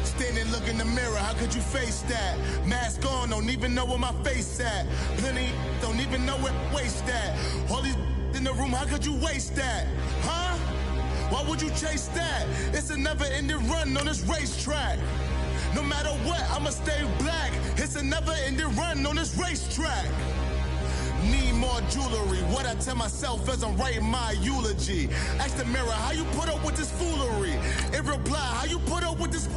Standing, look in the mirror, how could you face that? Mask on, don't even know where my face at. Plenty, don't even know where waste at. All these in the room, how could you waste that? Huh? Why would you chase that? It's a never-ending run on this racetrack. No matter what, I'ma stay black. It's a never-ending run on this racetrack. Need more jewelry. What I tell myself as I'm writing my eulogy. Ask the mirror, how you put up with this foolery? It reply, how you put up with this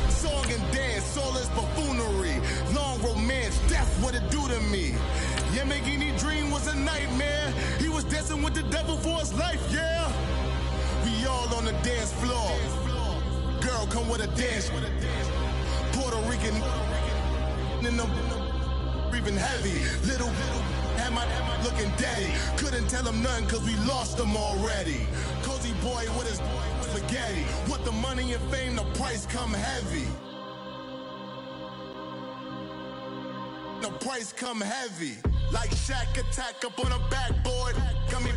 song and dance, all this buffoonery. Long romance, death, what it do to me? Yamagini dream was a nightmare. He was dancing with the devil for his life, yeah. We all on the dance floor. Girl, come with a dance. Puerto Rican in the breathing heavy. Little had my looking daddy. Couldn't tell him nothing cause we lost him already. Cozy boy with his spaghetti. What the money and fame, the price come heavy. The price come heavy. Like Shaq attack up on a backboard. Gummy,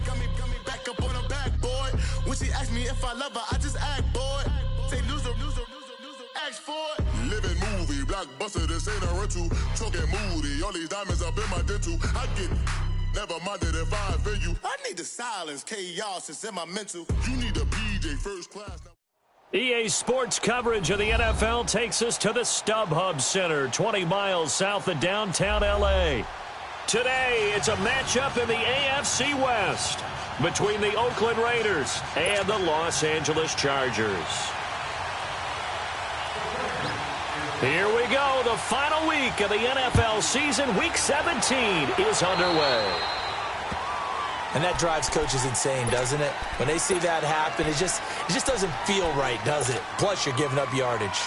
back up on a backboard. When she asked me if I love her, I just act bored. Say loser, ask for it. Living movie, blockbuster, this ain't a rental. Talking moody, all these diamonds up in my dental. I get never minded if I offend you. I need the silence, chaos is in my mental. You need a PJ first class. EA Sports coverage of the NFL takes us to the StubHub Center, 20 miles south of downtown L.A. Today, it's a matchup in the AFC West between the Oakland Raiders and the Los Angeles Chargers. Here we go. The final week of the NFL season. Week 17 is underway. And that drives coaches insane, doesn't it? When they see that happen, it just doesn't feel right, does it? Plus, you're giving up yardage.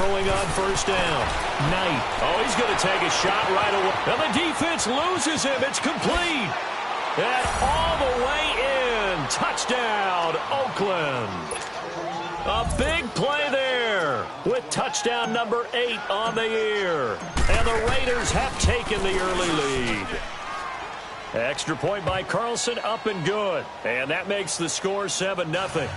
throwing on first down. Knight. Oh, he's going to take a shot right away. And the defense loses him. It's complete. And all the way in. Touchdown, Oakland. A big play there with touchdown number 8 on the year. And the Raiders have taken the early lead. Extra point by Carlson, up and good. And that makes the score 7-0.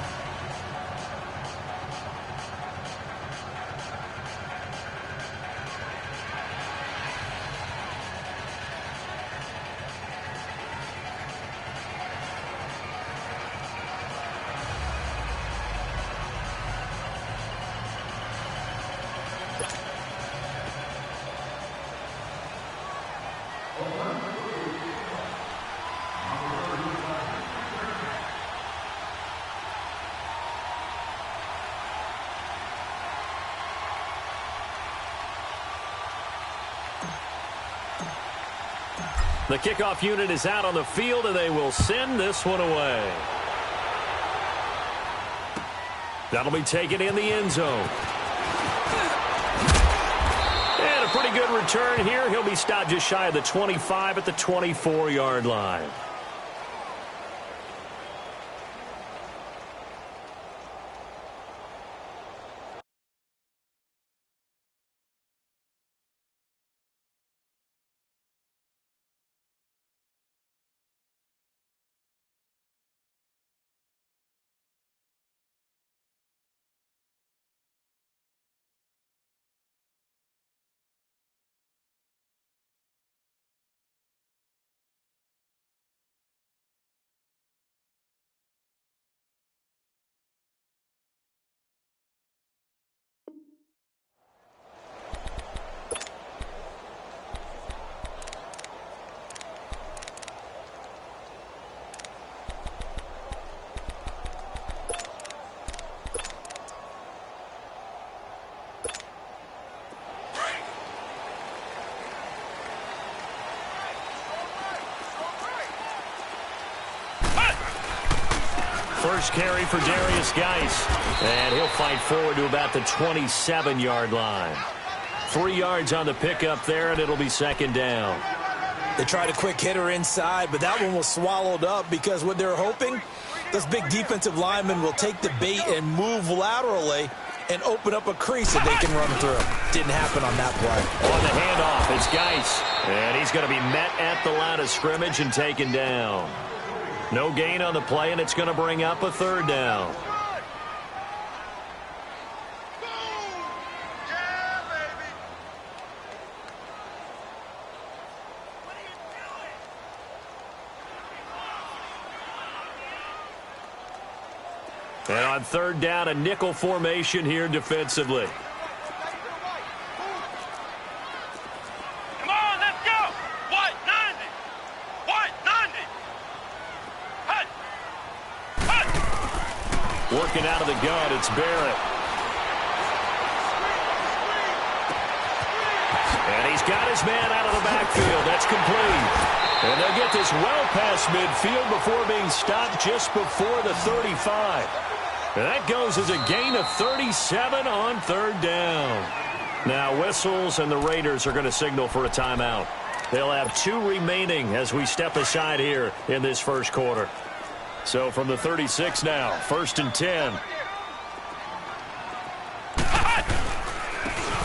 The kickoff unit is out on the field, and they will send this one away. That'll be taken in the end zone. And a pretty good return here. He'll be stopped just shy of the 25 at the 24-yard line. First carry for Darius Geis. And he'll fight forward to about the 27-yard line. 3 yards on the pickup there, and it'll be second down. They tried a quick hitter inside, but that one was swallowed up because what they're hoping, those big defensive linemen will take the bait and move laterally and open up a crease that they can run through. Didn't happen on that play. On the handoff, it's Geis. And he's going to be met at the line of scrimmage and taken down. No gain on the play, and it's going to bring up a third down. And on third down, a nickel formation here defensively. Come on, let's go! White 90! White 90! Hut! Hut! Working out of the gun, it's Barrett. And he's got his man out of the backfield. That's complete. And they'll get this well past midfield before being stopped just before the 35. And that goes as a gain of 37 on third down. Now whistles, and the Raiders are going to signal for a timeout. They'll have 2 remaining as we step aside here in this first quarter. So from the 36 now, 1st and 10.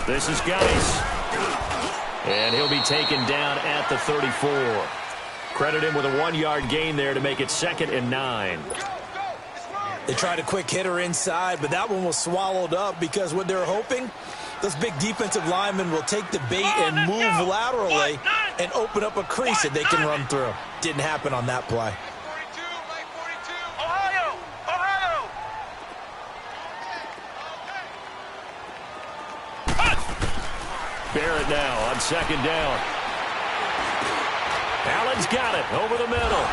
This is Geis. And he'll be taken down at the 34. Credit him with a 1-yard gain there to make it 2nd and 9. They tried a quick hitter inside, but that one was swallowed up because what they're hoping, those big defensive linemen will take the bait and move laterally and open up a crease that they can run through. Didn't happen on that play. Ohio! Ohio! Barrett now on 2nd down. Allen's got it over the middle.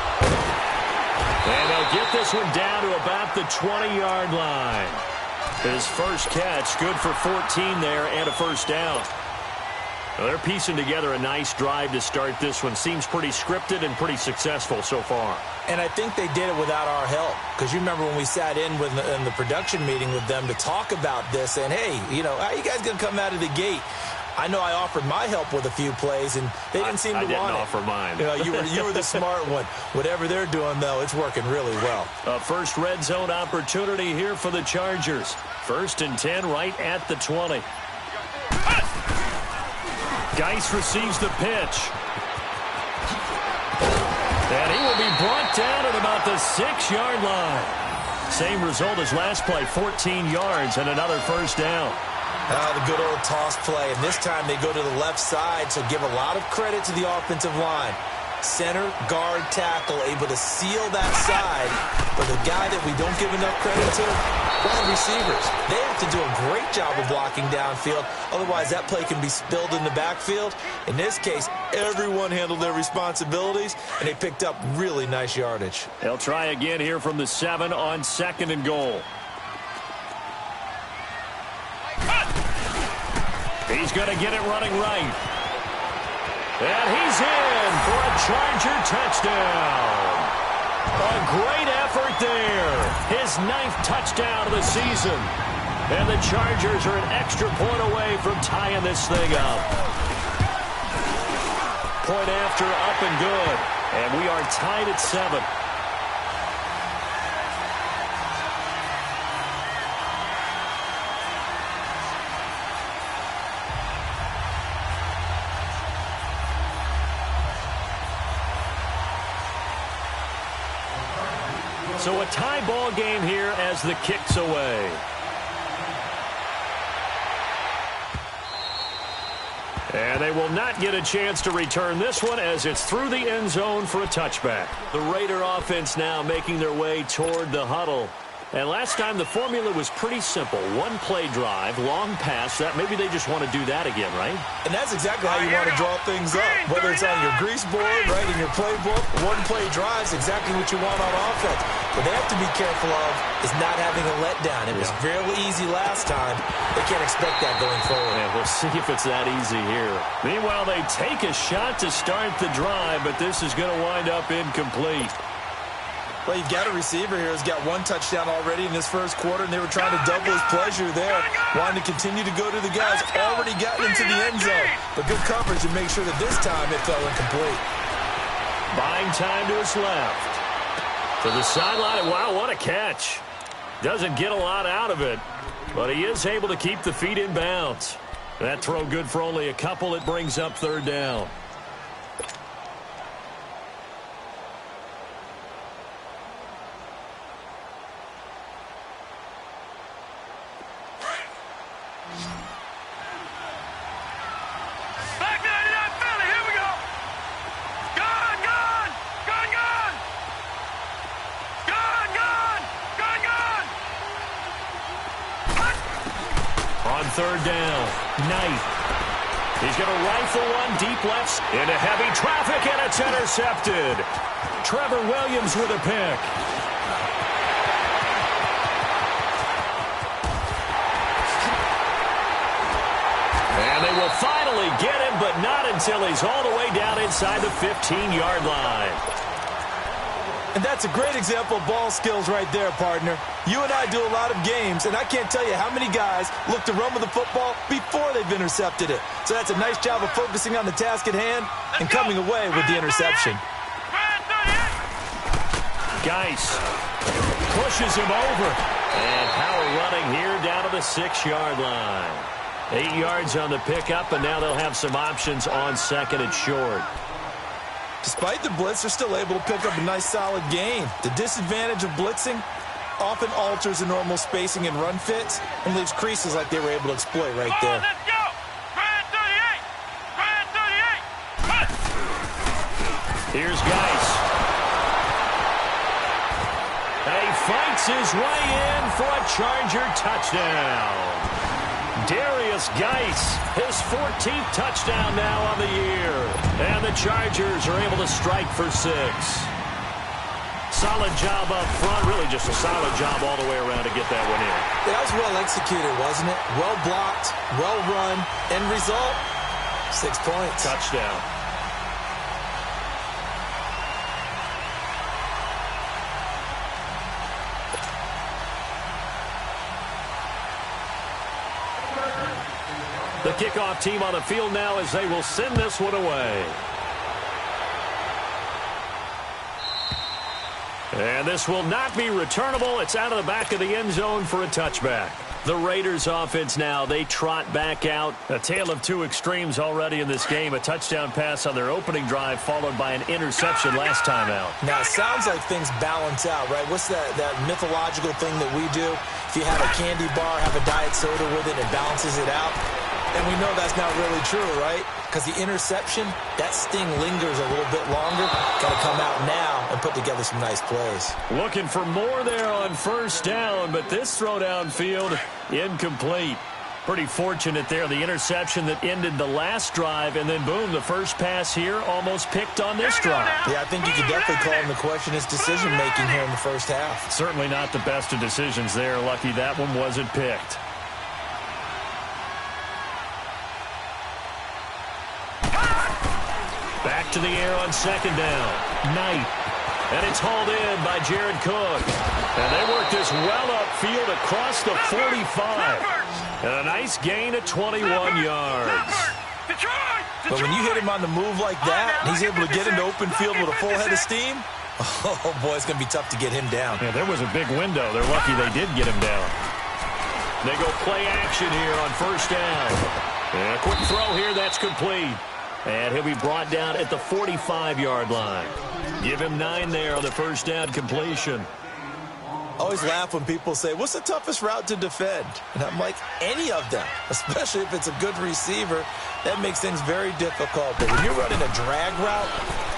And they'll get this one down to about the 20-yard line. His first catch, good for 14 there and a first down. Well, they're piecing together a nice drive to start this one. Seems pretty scripted and pretty successful so far. And I think they did it without our help. Because you remember when we sat in the production meeting with them to talk about this, and hey, how you guys going to come out of the gate? I know I offered my help with a few plays, and they didn't seem to want it. I didn't offer mine. You were the smart one. Whatever they're doing, though, it's working really well. A first red zone opportunity here for the Chargers. 1st and 10 right at the 20. Geis receives the pitch. And he will be brought down at about the 6-yard line. Same result as last play, 14 yards and another first down. The good old toss play, and this time they go to the left side, so give a lot of credit to the offensive line. Center, guard, tackle, able to seal that side. But the guy that we don't give enough credit to, wide receivers. They have to do a great job of blocking downfield. Otherwise, that play can be spilled in the backfield. In this case, everyone handled their responsibilities, and they picked up really nice yardage. They'll try again here from the 7 on 2nd and goal. He's going to get it running right. And he's in for a Charger touchdown. A great effort there. His 9th touchdown of the season. And the Chargers are an extra point away from tying this thing up. Point after, up and good. And we are tied at 7. So a tie ball game here as the kick's away. And they will not get a chance to return this one as it's through the end zone for a touchback. The Raider offense now making their way toward the huddle. And last time the formula was pretty simple. 1-play drive, long pass. That maybe they just want to do that again, right? And that's exactly how you want to draw things up. Whether it's on your grease board, right, in your playbook, 1-play drive is exactly what you want on offense. What they have to be careful of is not having a letdown. It was fairly easy last time. They can't expect that going forward. Yeah, we'll see if it's that easy here. Meanwhile, they take a shot to start the drive, but this is going to wind up incomplete. Well, you've got a receiver here who's got 1 touchdown already in this first quarter, and they were trying to double his pleasure there, wanting to continue to go to the guys already gotten into the end zone. But good coverage to make sure that this time it fell incomplete. Buying time to his left. To the sideline. Wow, what a catch. Doesn't get a lot out of it, but he is able to keep the feet in bounds. That throw good for only a couple. It brings up 3rd down. On 3rd down, Knight. He's going to rifle one deep left into heavy traffic, and it's intercepted. Trevor Williams with a pick. And they will finally get him, but not until he's all the way down inside the 15-yard line. And that's a great example of ball skills right there, partner. You and I do a lot of games, and I can't tell you how many guys look to run with the football before they've intercepted it. So that's a nice job of focusing on the task at hand and coming away with the interception. Geis pushes him over. And power running here down to the 6-yard line. 8 yards on the pickup, and now they'll have some options on 2nd and short. Despite the blitz, they're still able to pick up a nice solid gain. The disadvantage of blitzing often alters the normal spacing and run fits and leaves creases like they were able to exploit right there. Let's go! Brand 38! Here's Geis. And he fights his way in for a Charger touchdown. Darius Geis, his 14th touchdown now on the year. And the Chargers are able to strike for 6. Solid job up front, really just a solid job all the way around to get that one in. That was well executed, wasn't it? Well blocked, well run. End result, 6 points. Touchdown. The kickoff team on the field now as they will send this one away. And this will not be returnable. It's out of the back of the end zone for a touchback. The Raiders offense now, they trot back out. A tale of two extremes already in this game. A touchdown pass on their opening drive followed by an interception last time out. Now, it sounds like things balance out, right? What's that mythological thing that we do? If you have a candy bar, have a diet soda with it, it balances it out. And we know that's not really true, right? Because the interception, that sting lingers a little bit longer. Got to come out now and put together some nice plays. Looking for more there on first down, but this throw downfield, incomplete. Pretty fortunate there, the interception that ended the last drive, and then boom, the first pass here almost picked on this drive. Yeah, I think you could definitely call him the question his decision-making here in the first half. Certainly not the best of decisions there. Lucky that one wasn't picked. Back to the air on second down. Knight. And it's hauled in by Jared Cook. And they work this well upfield across the 45. And a nice gain of 21 yards. But when you hit him on the move like that, and he's able to get into open field with a full head of steam, oh, boy, it's going to be tough to get him down. Yeah, there was a big window. They're lucky they did get him down. They go play action here on first down. And a quick throw here, that's complete. And he'll be brought down at the 45-yard line. Give him 9 there on the first down completion. I always laugh when people say, what's the toughest route to defend? And I'm like, any of them, especially if it's a good receiver. That makes things very difficult. But when you're running a drag route,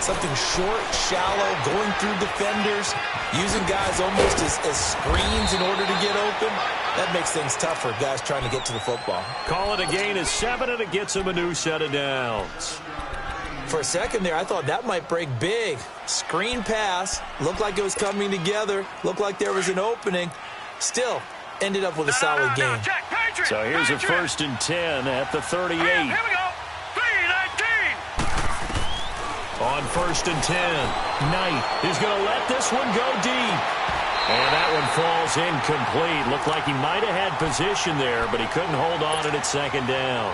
something short, shallow, going through defenders, using guys almost as screens in order to get open, that makes things tough for guys trying to get to the football. Call it a gain of 7, and it gets him a new set of downs. For a second there, I thought that might break big. Screen pass, looked like it was coming together, looked like there was an opening. Still, ended up with a solid game. So here's a 1st and 10 at the 38. Here we go. 3-19. On 1st and 10, Knight is going to let this one go deep. And that one falls incomplete. Looked like he might have had position there, but he couldn't hold on it at second down.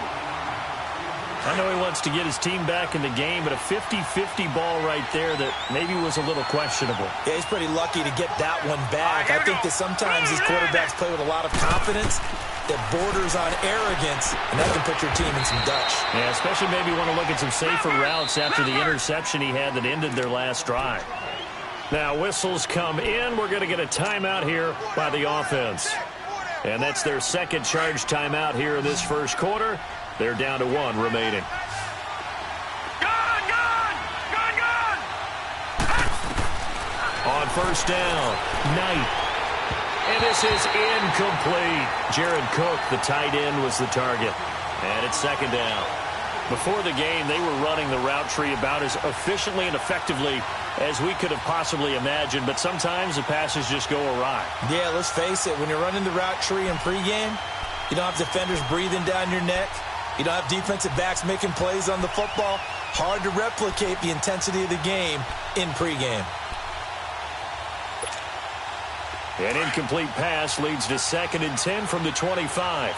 I know he wants to get his team back in the game, but a 50-50 ball right there that maybe was a little questionable. Yeah, he's pretty lucky to get that one back. I think that sometimes these quarterbacks play with a lot of confidence that borders on arrogance, and that can put your team in some Dutch. Yeah, especially maybe want to look at some safer routes after the interception he had that ended their last drive. Now, whistles come in. We're going to get a timeout here by the offense. And that's their second charge timeout here in this first quarter. They're down to 1 remaining. Gone! On first down, Knight. And this is incomplete. Jared Cook, the tight end, was the target. And it's second down. Before the game, they were running the route tree about as efficiently and effectively as we could have possibly imagined, but sometimes the passes just go awry. Yeah, let's face it, when you're running the route tree in pregame, you don't have defenders breathing down your neck. You don't have defensive backs making plays on the football. Hard to replicate the intensity of the game in pregame. An incomplete pass leads to 2nd and 10 from the 25.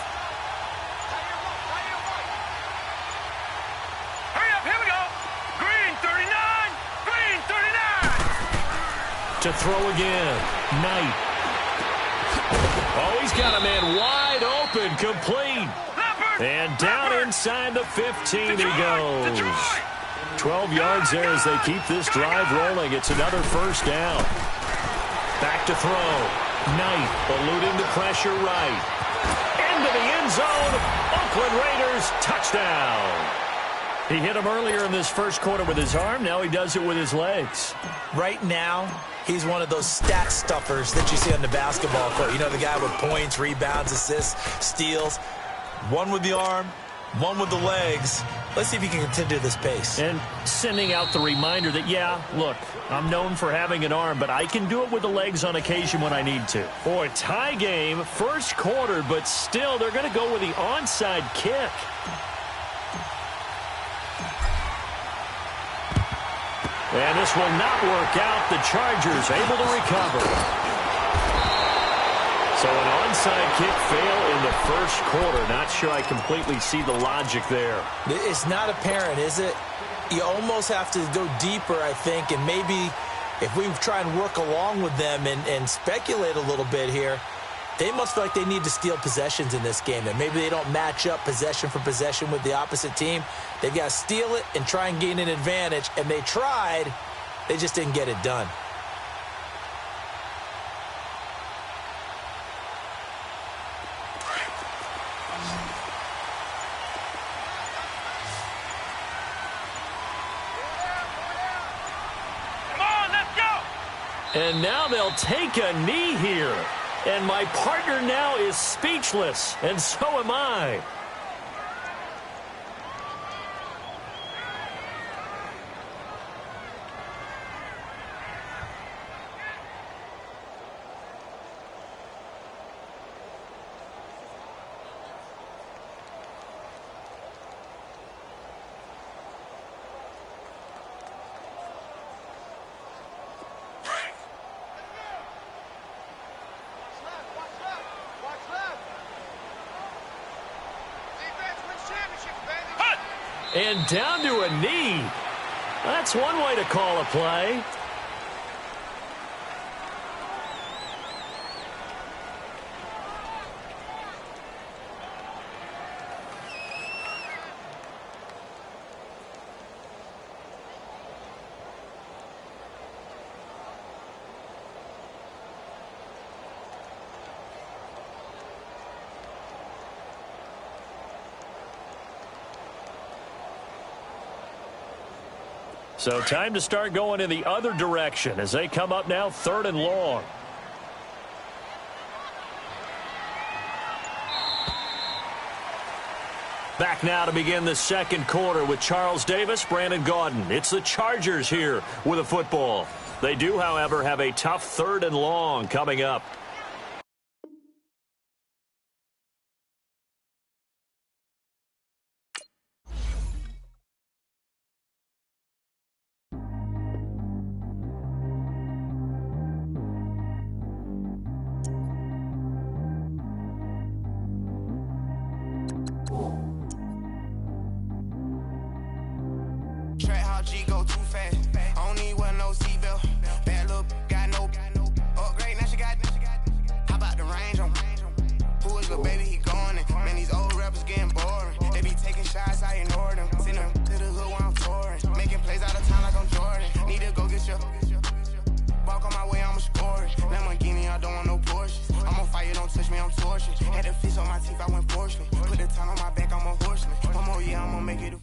To throw again, Knight. Oh, he's got a man wide open, complete. And down inside the 15 he goes. 12 yards there as they keep this drive rolling. It's another first down. Back to throw. Knight eluding the pressure right. Into the end zone. Oakland Raiders touchdown. He hit him earlier in this first quarter with his arm. Now he does it with his legs. Right now, he's one of those stat stuffers that you see on the basketball court. You know, the guy with points, rebounds, assists, steals. One with the arm, one with the legs. Let's see if he can continue this pace. And sending out the reminder that, yeah, look, I'm known for having an arm, but I can do it with the legs on occasion when I need to. Boy, tie game, first quarter, but still they're going to go with the onside kick. And this will not work out. The Chargers able to recover. So an onside kick fail in the first quarter. Not sure I completely see the logic there. It's not apparent, is it? You almost have to go deeper, I think, and maybe if we try and work along with them and speculate a little bit here, they must feel like they need to steal possessions in this game, and maybe they don't match up possession for possession with the opposite team. They've got to steal it and try and gain an advantage, and they tried. They just didn't get it done. And now they'll take a knee here. And my partner now is speechless, and so am I. And down to a knee. That's one way to call a play. So time to start going in the other direction as they come up now 3rd and long. Back now to begin the second quarter with Charles Davis, Brandon Gaudin. It's the Chargers here with a football. They do, however, have a tough 3rd and long coming up. G go too fast. I don't need wear no seatbelt. Bad look, got no upgrade. Now she got. How about the range on? Who is the baby? He going in. Man, these old rappers getting boring. They be taking shots, I ignore them. Send them to the hood while I'm touring. Making plays out of town like I'm Jordan. Need to go get your. Walk on my way, I'ma score it. Lamborghini, I don't want no Porsches. I'm on fire, don't touch me, I'm tortured. Had the fish on my teeth, I went porcelain. Put the time on my back, I'm a horseman. One more year, I'ma make it.